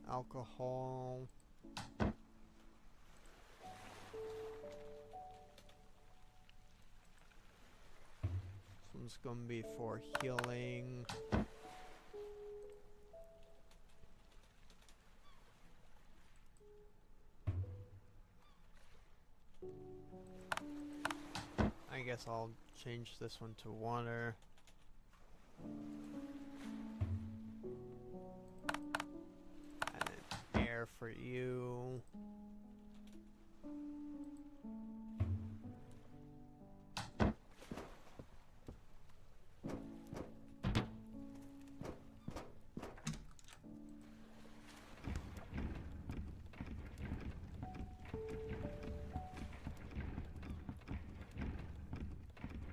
alcohol. This one's gonna be for healing. I guess I'll change this one to water. And then air for you.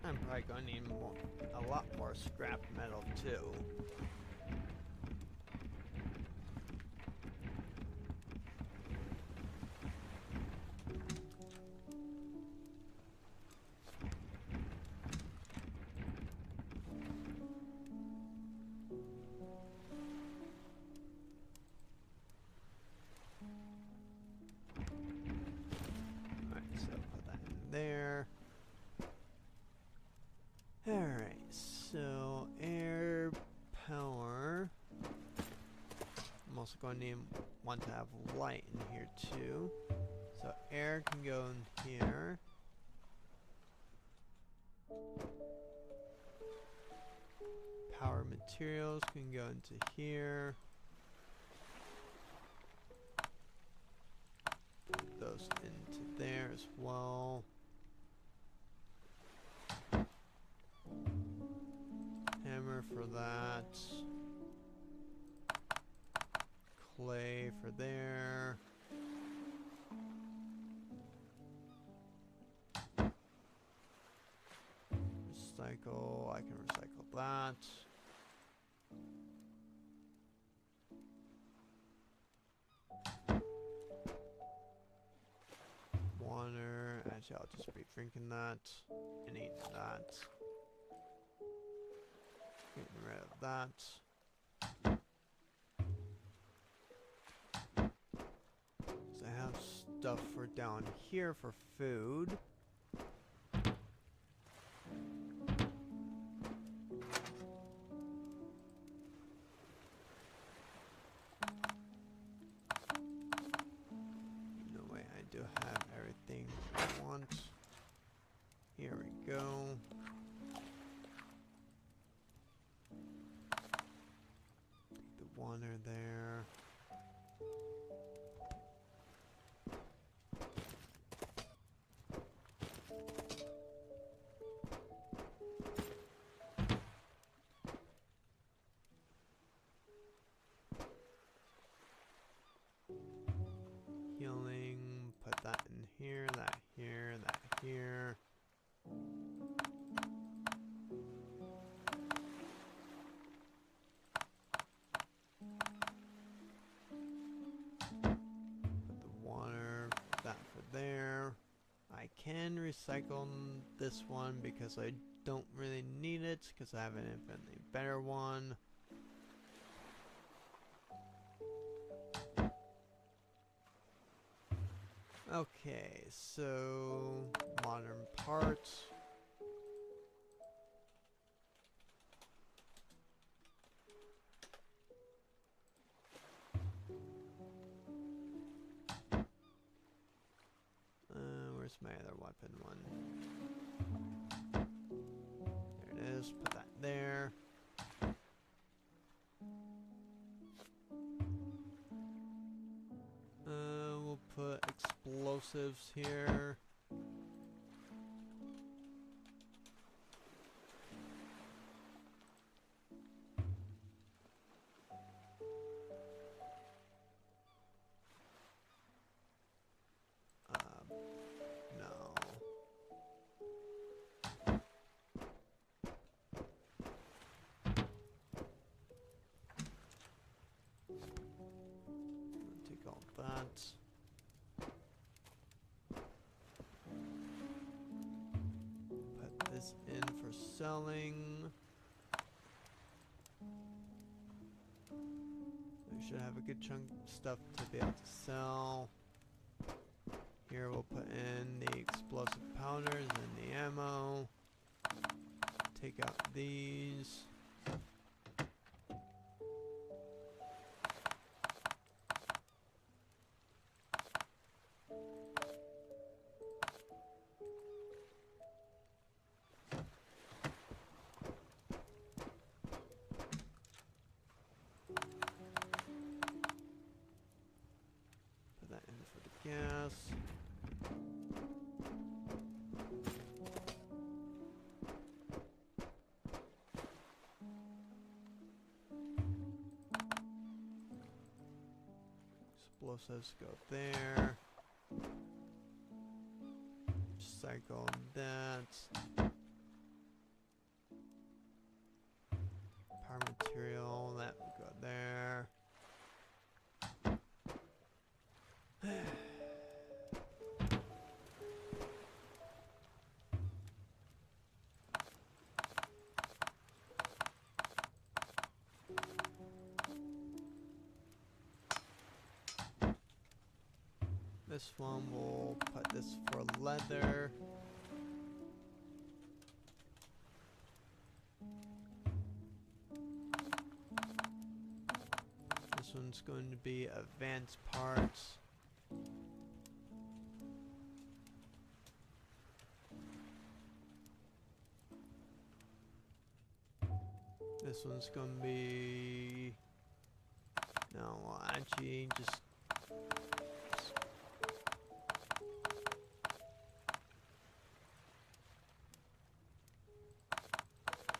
I'm probably gonna need a lot more scrap metal too. Alright, so put that in there. Alright, so air power. I'm also going to want to have light in here too. So air can go in here. Power Power materials can go into here. Put those into there as well. Hammer for that. Clay for there. Recycle, I can recycle that. Water, actually I'll just be drinking that and eating that. Getting rid of that. So I have stuff for down here for food. No way, I do have everything I want. Here we go. The water there. Healing, put that in here, that here, that here. Put the water, that for there. I can recycle this one because I don't really need it because I have an infinitely better one. Okay, so modern parts. Where's my other weapon one? There it is, put that there. We'll put explosives here. No. Take all that. Put this in for selling. We should have a good chunk of stuff to be able to sell. Here we'll put in the explosive powders and the ammo. Take out these. Put that in for the gas. Explosives go there. Recycle that. Power material, that will go there. This one we'll put this for leather. This one's going to be advanced parts. This one's gonna be... No, well, actually, just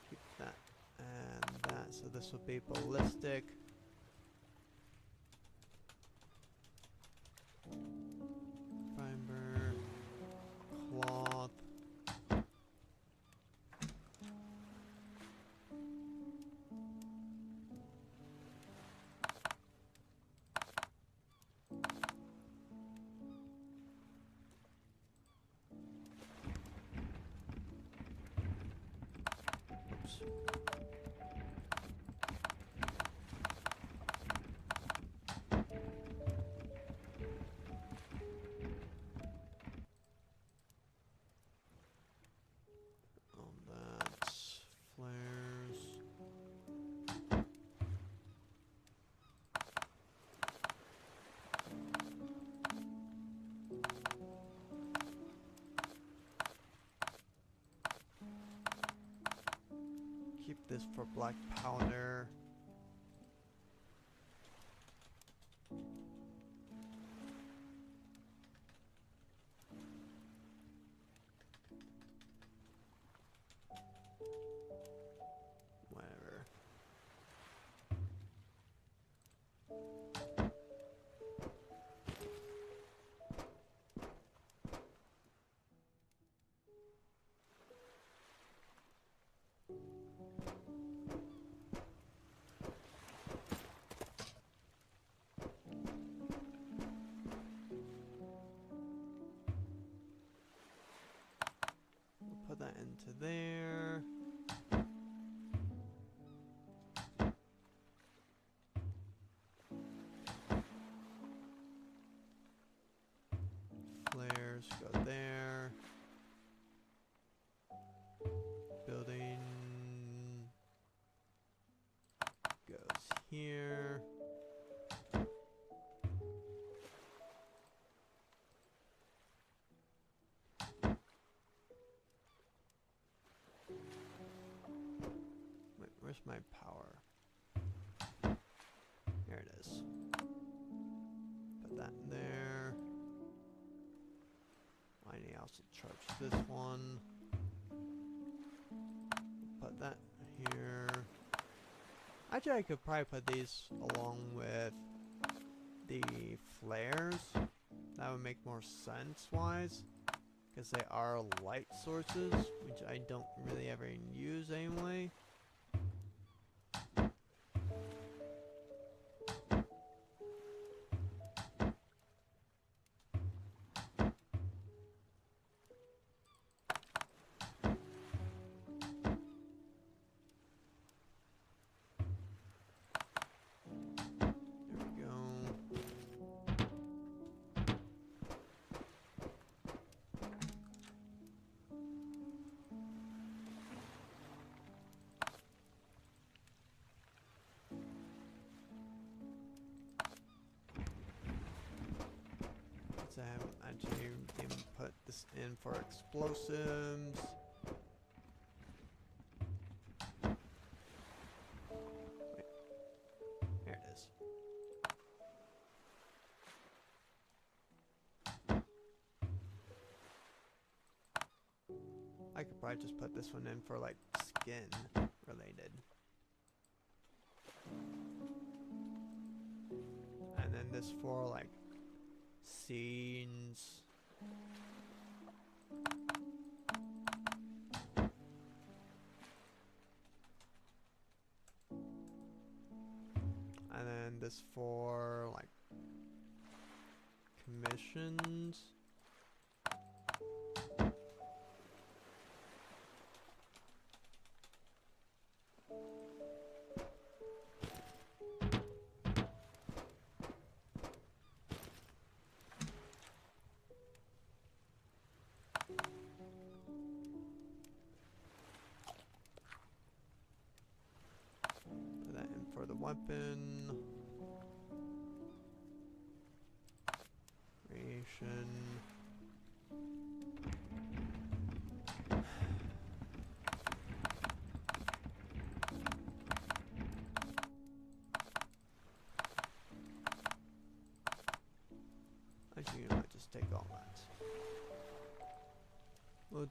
keep that and that. So this will be ballistic. Fiber, cloth. Oops. That's flares. Keep this for black powder. Whatever. Put that into there. Flares go there. Building goes here. Wait, where's my power? There it is. Put that in there. I need to also charge this one. Put that here. Actually, I could probably put these along with the flares. That would make more sense wise. Because they are light sources, which I don't really ever use anyway. I haven't actually even put this in for explosives. Wait. There it is. I could probably just put this one in for like skin related. And then this for like scenes. And then this for like commissions. For the weapon creation.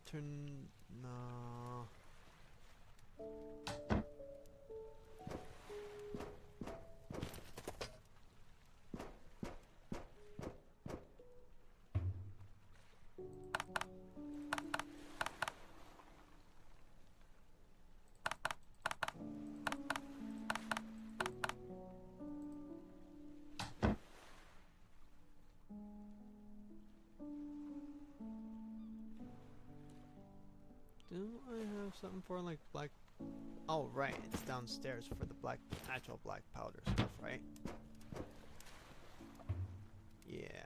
turn... No. Do I have something for like black? Oh right, it's downstairs for the black, actual black powder stuff, right? Yeah.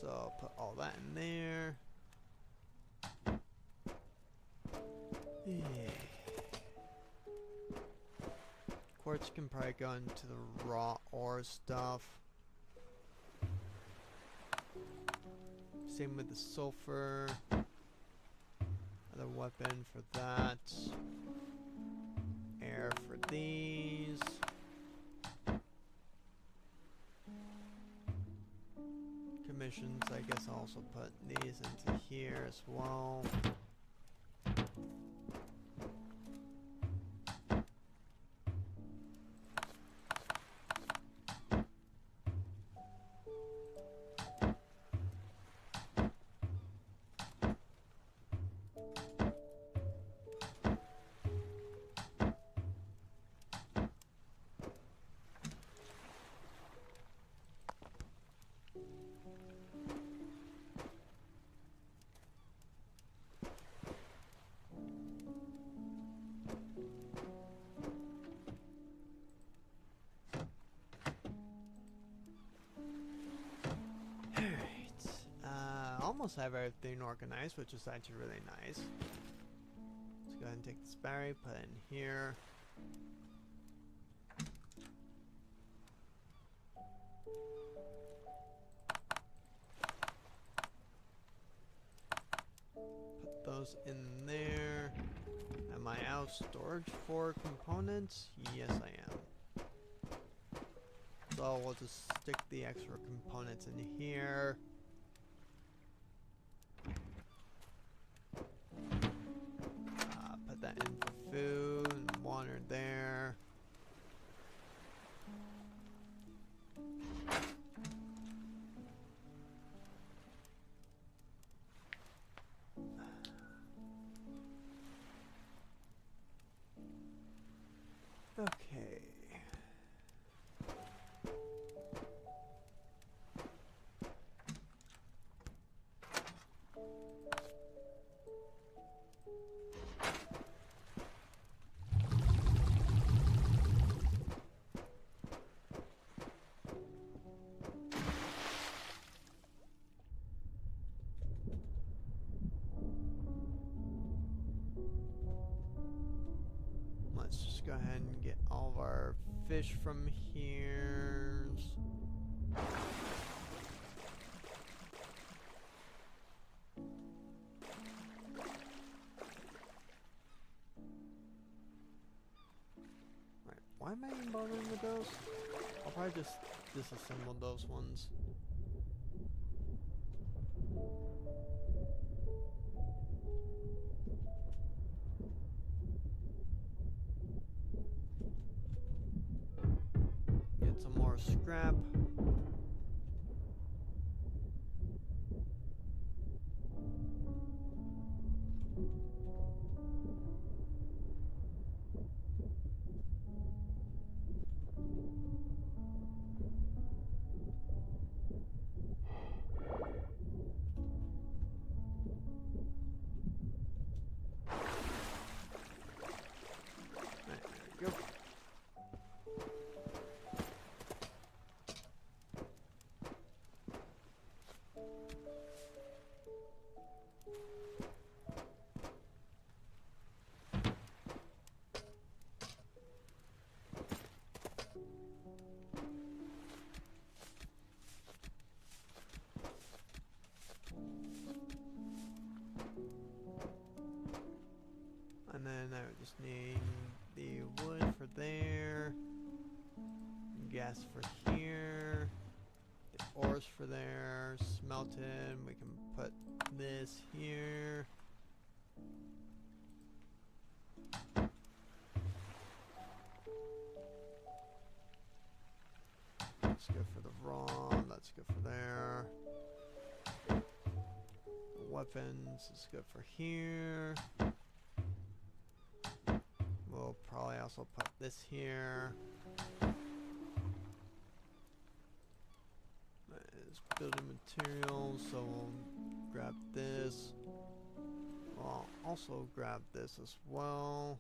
So I'll put all that in there. Yeah. Quartz can probably go into the raw ore stuff. Same with the sulfur. Another weapon for that. Air for these. Commissions, I guess I'll also put these into here as well. Almost have everything organized, which is actually really nice. Let's go ahead and take this battery, put it in here. Put those in there. Am I out of storage for components? Yes, I am. So we'll just stick the extra components in here. Put that in for food and water there. Okay. Let's just go ahead and get all of our fish from here. Right, why am I even bothering with those? I'll probably just disassemble those ones. Get some more scrap. Right, there we go. And then I would just need the wood for there, gas for here, the ores for there, smelted. We can put this here. That's good for the raw. That's good for there. Weapons is good for here. We'll probably also put this here. That is building materials, so we'll grab this. I'll also grab this as well.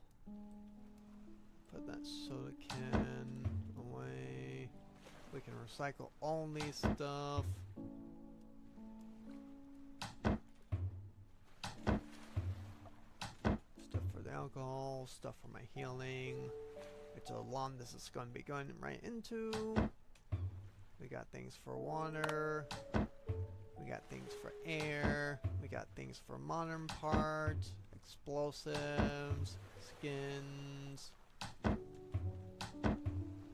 Put that soda can away. We can recycle all these stuff. Stuff for the alcohol, stuff for my healing. Which a lot this is going to be going right into. We got things for water. We got things for air. We got things for modern parts, explosives, skins,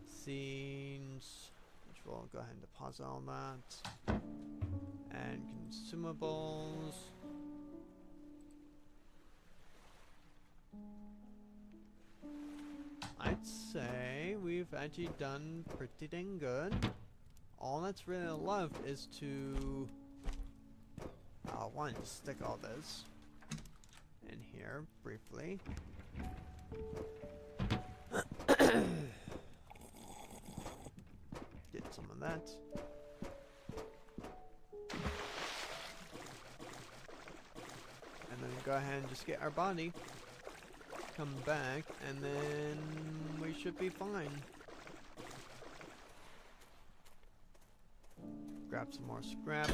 scenes, which we'll go ahead and deposit all that, and consumables. I'd say we've actually done pretty dang good. All that's really left is to one, stick all this in here briefly. Get some of that. And then go ahead and just get our body. Come back, and then we should be fine. Grab some more scrap.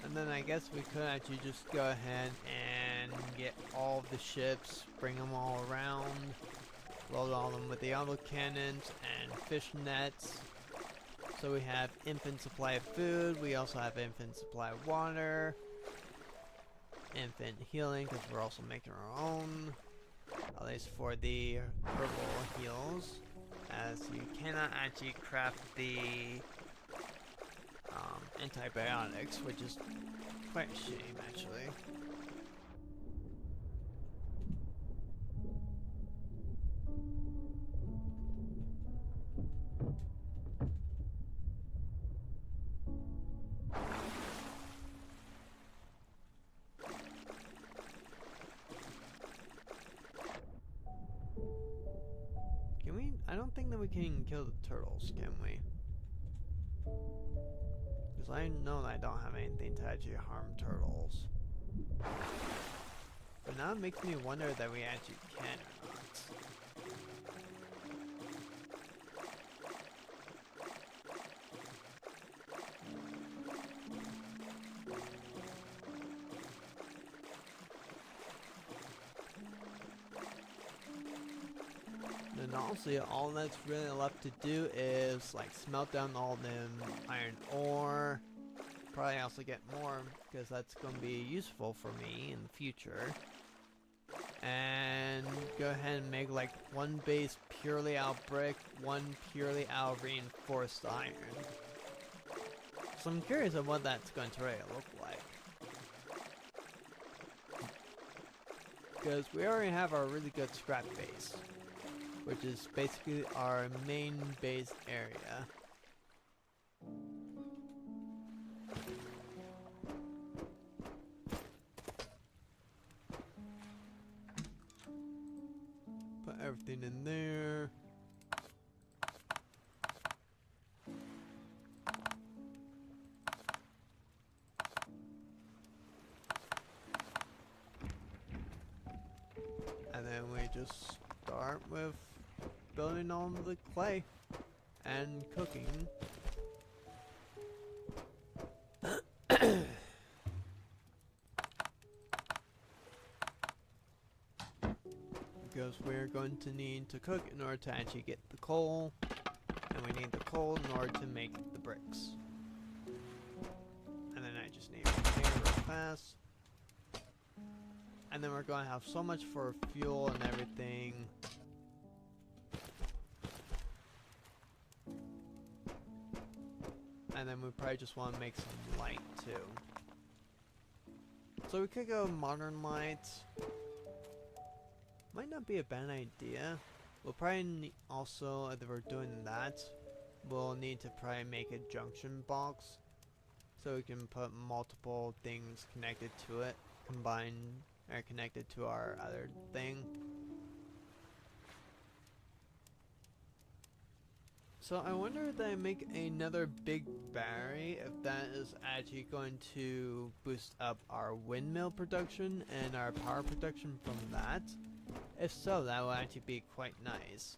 And then I guess we could actually just go ahead and get all of the ships, bring them all around, load all of them with the auto cannons and fish nets. So we have infinite supply of food, we also have infinite supply of water, infinite healing because we're also making our own, at least for the herbal heals, as you cannot actually craft the antibiotics, which is quite a shame actually. Can we? I don't think that we can kill the turtles, can we? Because I know that I don't have anything to actually harm turtles. But now it makes me wonder that we actually can or not. And honestly, all that's really left to do is like smelt down all them iron ore. Probably also get more because that's going to be useful for me in the future. And go ahead and make like one base purely out of brick, one purely out of reinforced iron. So I'm curious of what that's going to really look like. Because we already have our really good scrap base, which is basically our main base area. Put everything in there. And then we just start with building on the clay and cooking. Because we're going to need to cook in order to actually get the coal, and we need the coal in order to make the bricks. And then I just need to repair real fast. And then we're gonna have so much for fuel and everything. And then we probably just want to make some light too. So we could go modern lights. Might not be a bad idea. We'll probably also, if we're doing that, we'll need to probably make a junction box. So we can put multiple things connected to it, combined or connected to our other thing. So I wonder if I make another big battery, if that is actually going to boost up our windmill production and our power production from that. If so, that will actually be quite nice.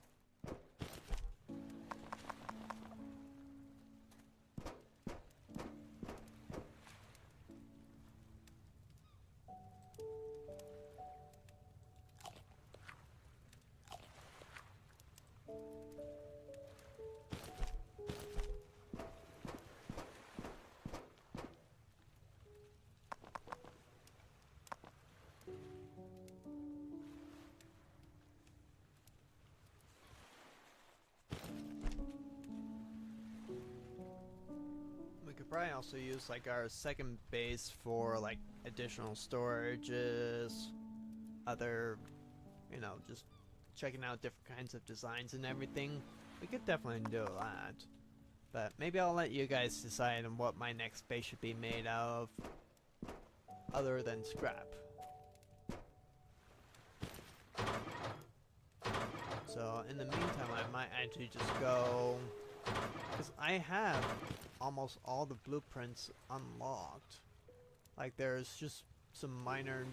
Probably also use like our second base for like additional storages, other, you know, just checking out different kinds of designs and everything. We could definitely do that, but maybe I'll let you guys decide on what my next base should be made of, other than scrap. So in the meantime, I might actually just go, because I have almost all the blueprints unlocked. Like there's just some minor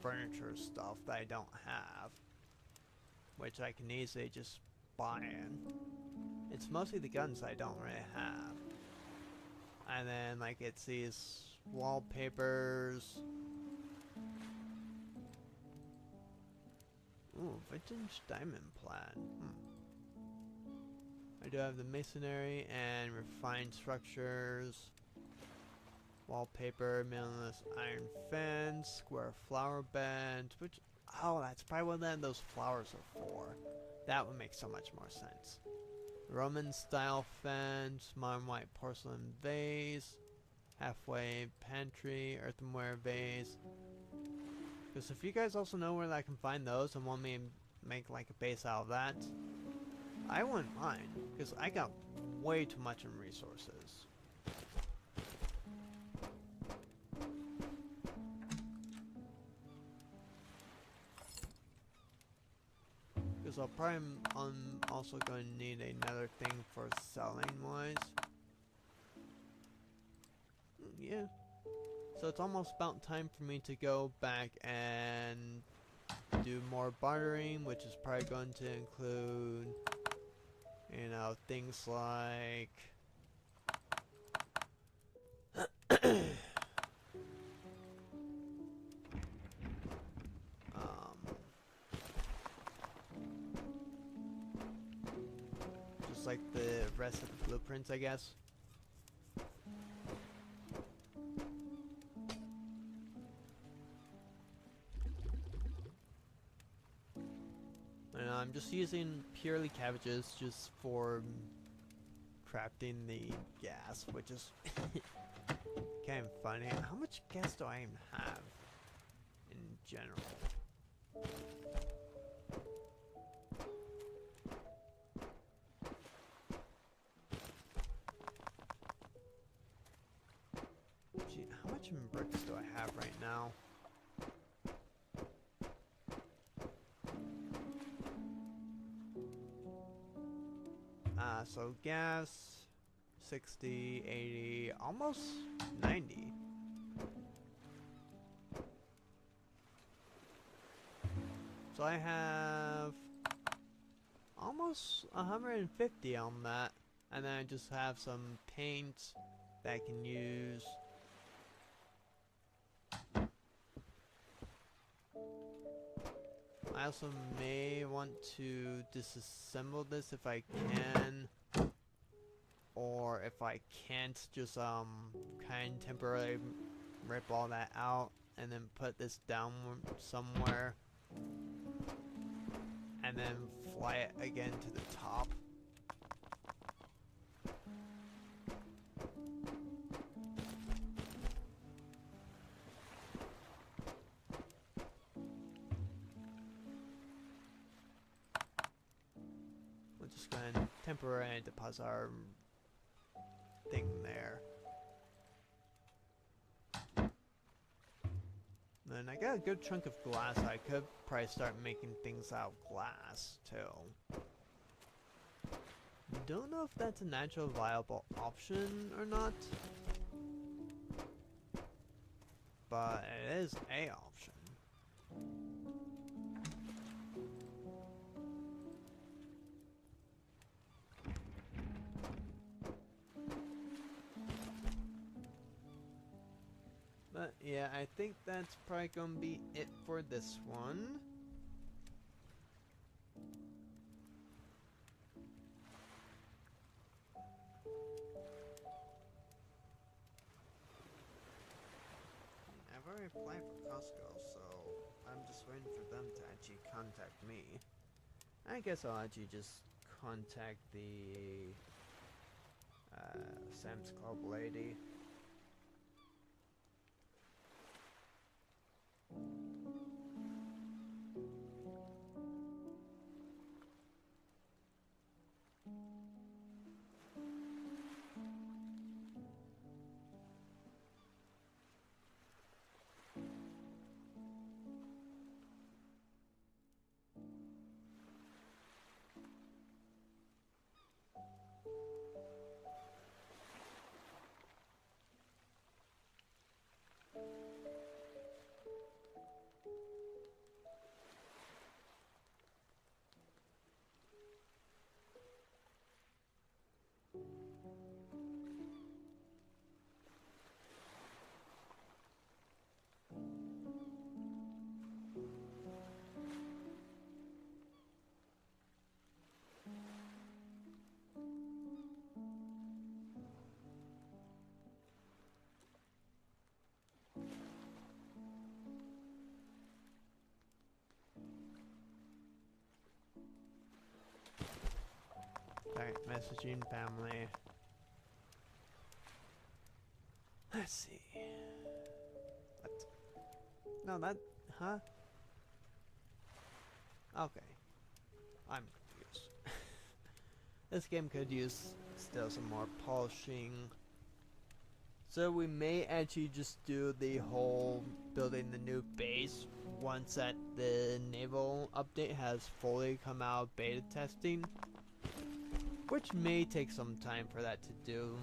furniture stuff that I don't have, which I can easily just buy in. It's mostly the guns I don't really have. And then like it's these wallpapers. Ooh, vintage diamond plan. I do have the masonry and refined structures, wallpaper, minimalist iron fence, square flower bed, which, oh, that's probably what those flowers are for. That would make so much more sense. Roman style fence, modern white porcelain vase, halfway pantry, earthenware vase. Because if you guys also know where I can find those and want me to make like a base out of that, I wouldn't mind, because I got way too much in resources. Because I'll probably, I'm also going to need another thing for selling wise. Yeah. So it's almost about time for me to go back and do more bartering, which is probably going to include, you know, things like just like the rest of the blueprints, I guess. And I'm just using purely cabbages just for crafting the gas, which is kind of funny. How much gas do I even have in general? Gee, how much in bricks do I have right now? So gas, 60, 80, almost 90. So I have almost 150 on that, and then I just have some paint that I can use. I also may want to disassemble this if I can, or if I can't, just kind of temporarily rip all that out and then put this down somewhere, and then fly it again to the top. We're just going to temporarily deposit our thing there. And I got a good chunk of glass. I could probably start making things out of glass too. Don't know if that's a natural viable option or not, but it is a option. But yeah, I think that's probably gonna be it for this one. I've already applied for Costco, so I'm just waiting for them to actually contact me. I guess I'll actually just contact the Sam's Club lady. Alright, messaging family. Let's see. What? No, that... Huh? Okay. I'm confused. This game could use still some more polishing. So we may actually just do the whole building the new base once that the naval update has fully come out of beta testing. Which may take some time for that to do.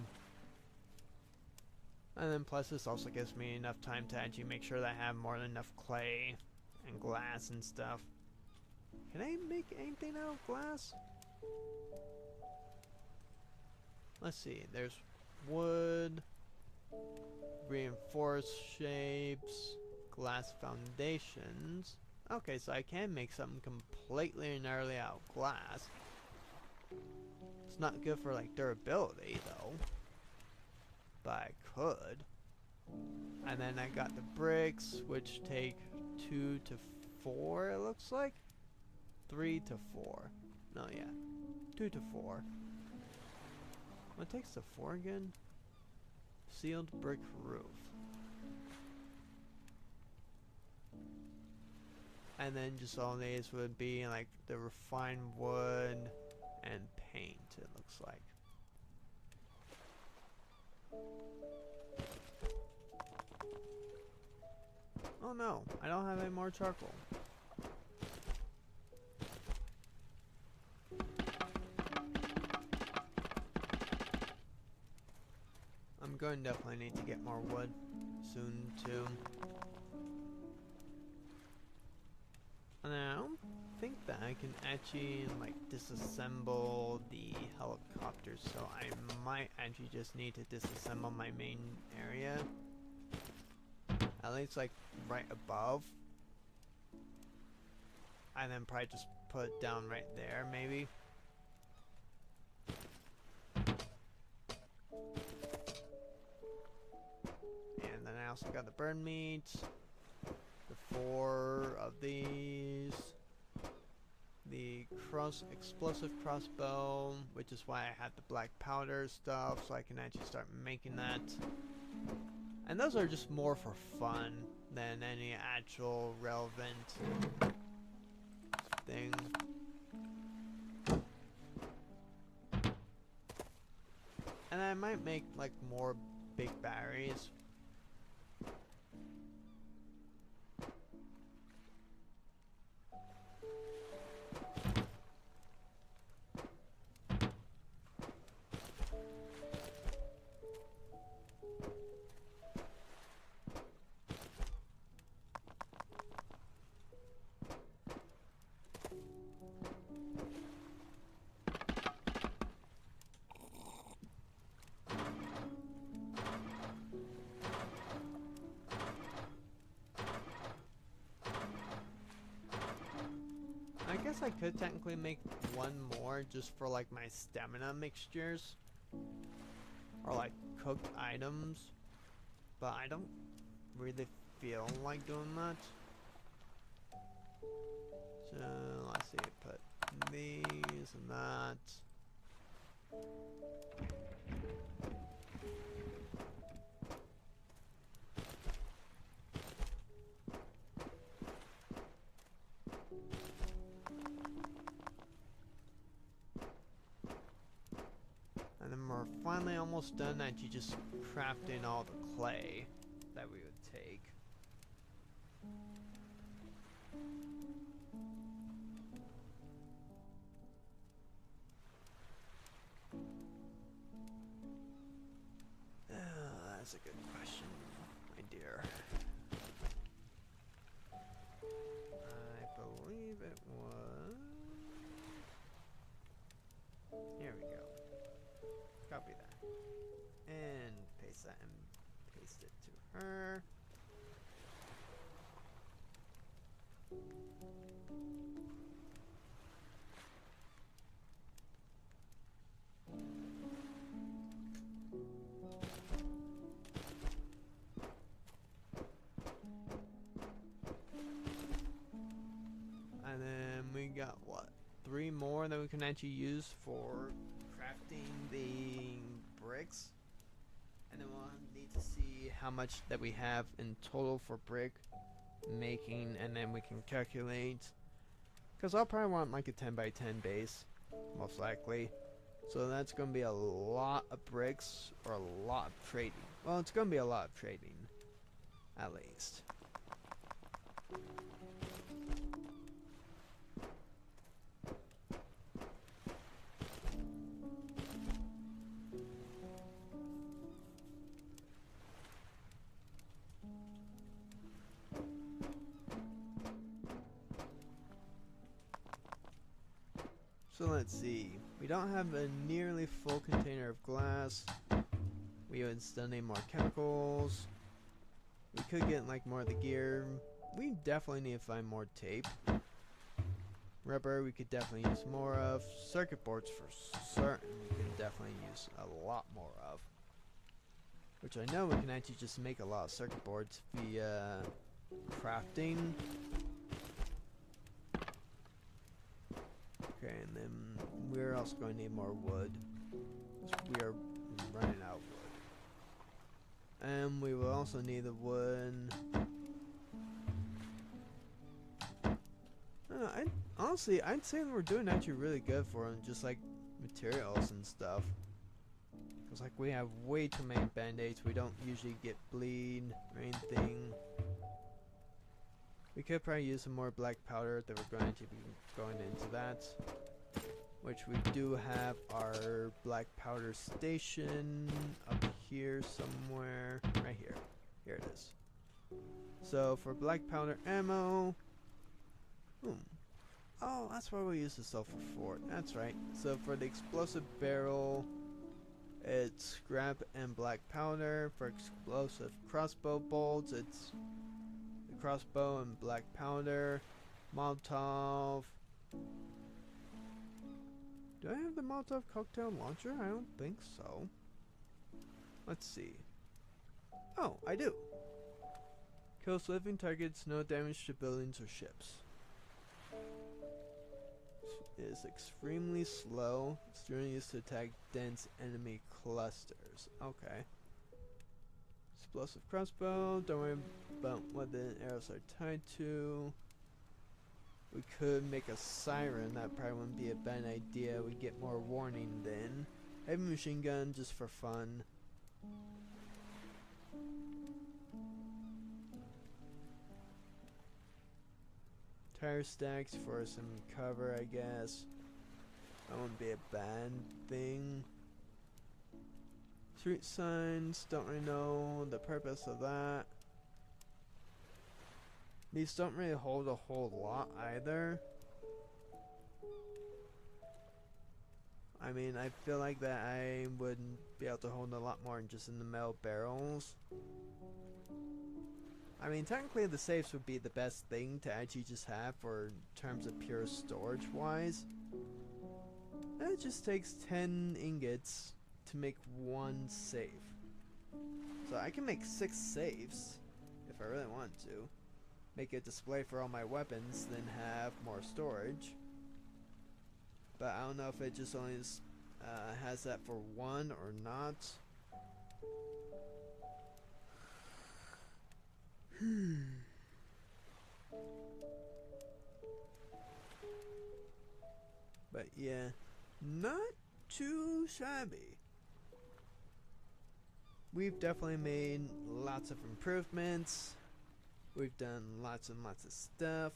And then plus this also gives me enough time to actually make sure that I have more than enough clay and glass and stuff. Can I make anything out of glass? Let's see, there's wood, reinforced shapes, glass foundations. Okay, so I can make something completely and utterly out of glass. It's not good for like durability though, but I could. And then I got the bricks, which take 2 to 4 it looks like. 3 to 4. No, yeah. 2 to 4. What takes the 4 again? Sealed brick roof. And then just all these would be like the refined wood and paint, it looks like. Oh no, I don't have any more charcoal. I'm going to definitely need to get more wood soon too. And I don't think that I can actually like disassemble the helicopter, so I might actually just need to disassemble my main area. At least like right above. And then probably just put it down right there maybe. And then I also got the burn meat. 4 of these. The explosive crossbow, which is why I had the black powder stuff, so I can actually start making that. And those are just more for fun than any actual relevant thing. And I might make like more big batteries. I guess I could technically make one more just for like my stamina mixtures or like cooked items, but I don't really feel like doing that. So let's see, put these and that. And then we're finally almost done actually just crafting all the clay that we would take. That's a good question, my dear. I believe it was... Here we go. Copy that. And paste that and paste it to her. And then we got what? 3 more that we can actually use for crafting the bricks. And then we'll need to see how much that we have in total for brick making, and then we can calculate. Because I'll probably want like a 10 by 10 base, most likely. So that's going to be a lot of bricks, or a lot of trading. Well, it's going to be a lot of trading, at least. So let's see, we don't have a nearly full container of glass. We would still need more chemicals. We could get like more of the gear. We definitely need to find more tape. Rubber we could definitely use more of. Circuit boards for certain we could definitely use a lot more of. Which I know we can actually just make a lot of circuit boards via crafting. Okay, and then we're also going to need more wood. We are running out of wood. And we will also need the wood. Honestly, I'd say we're doing actually really good for them, just like materials and stuff. Because like we have way too many band-aids, we don't usually get bleed or anything. We could probably use some more black powder that we're going to be going into that. Which we do have our black powder station up here somewhere. Right here. Here it is. So for black powder ammo. Oh, that's why we use the sulfur for. That's right. So for the explosive barrel, it's scrap and black powder. For explosive crossbow bolts, it's the crossbow and black powder. Molotov. Do I have the Molotov cocktail launcher? I don't think so. Let's see. Oh, I do. Kills living targets, no damage to buildings or ships. It is extremely slow. It's generally used to attack dense enemy clusters. Okay. Explosive crossbow. Don't worry about what the arrows are tied to. We could make a siren. That probably wouldn't be a bad idea. We get more warning then. Heavy machine gun just for fun. Tire stacks for some cover, I guess. That wouldn't be a bad thing. Street signs, don't really know the purpose of that. These don't really hold a whole lot either. I mean, I feel like that I wouldn't be able to hold a lot more just in the metal barrels. I mean, technically the safes would be the best thing to actually just have for terms of pure storage wise. It just takes 10 ingots to make one safe. So I can make 6 safes if I really want to. Make a display for all my weapons, then have more storage. But I don't know if it just only has that for one or not. But yeah, not too shabby. We've definitely made lots of improvements. We've done lots and lots of stuff.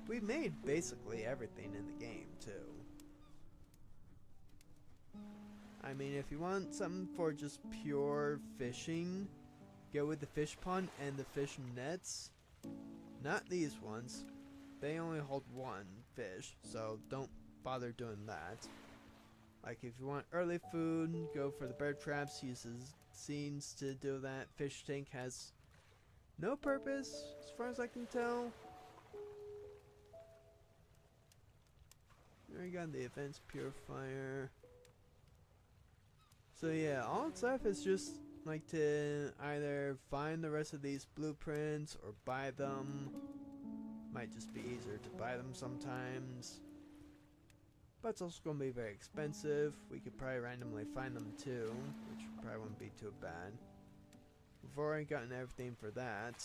We've made basically everything in the game too. I mean, if you want something for just pure fishing, go with the fish pond and the fish nets. Not these ones. They only hold one fish, so don't bother doing that. Like if you want early food, go for the bird traps, uses scenes to do that. Fish tank has no purpose as far as I can tell. There you got the events purifier. So yeah, all it's left is just like to either find the rest of these blueprints or buy them. Might just be easier to buy them sometimes. But it's also going to be very expensive. We could probably randomly find them too, which probably wouldn't be too bad. We've already gotten everything for that.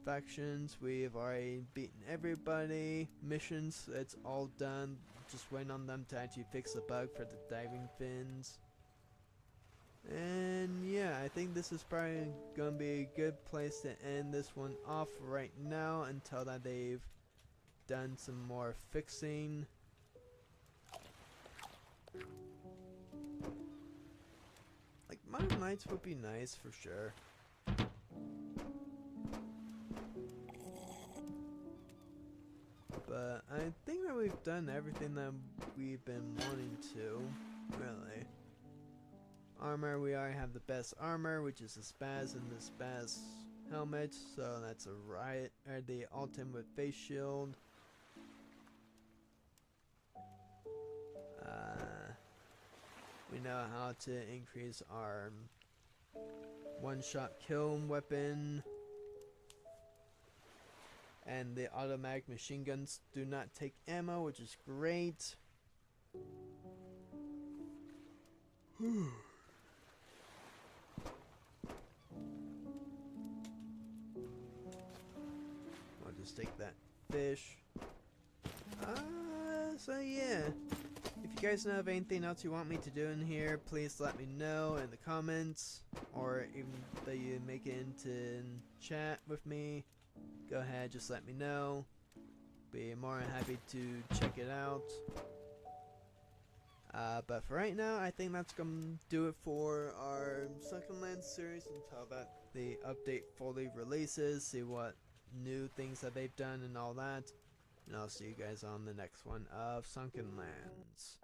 Factions, we've already beaten everybody. Missions, it's all done. Just waiting on them to actually fix the bug for the diving fins. And yeah, I think this is probably gonna be a good place to end this one off right now until that they've done some more fixing. Like modern nights would be nice for sure. But I think that we've done everything that we've been wanting to, really. Armor, we already have the best armor, which is the Spaz and the Spaz helmet, so that's a riot, or the ultimate face shield. We know how to increase our one-shot kill weapon. And the automatic machine guns do not take ammo, which is great. I'll just take that fish. So yeah. If you guys know of anything else you want me to do in here, please let me know in the comments. Or even that you make it into chat with me. Go ahead, just let me know. Be more than happy to check it out. But for right now, I think that's gonna do it for our Sunkenlands series until that the update fully releases. See what new things that they've done and all that. And I'll see you guys on the next one of Sunkenlands.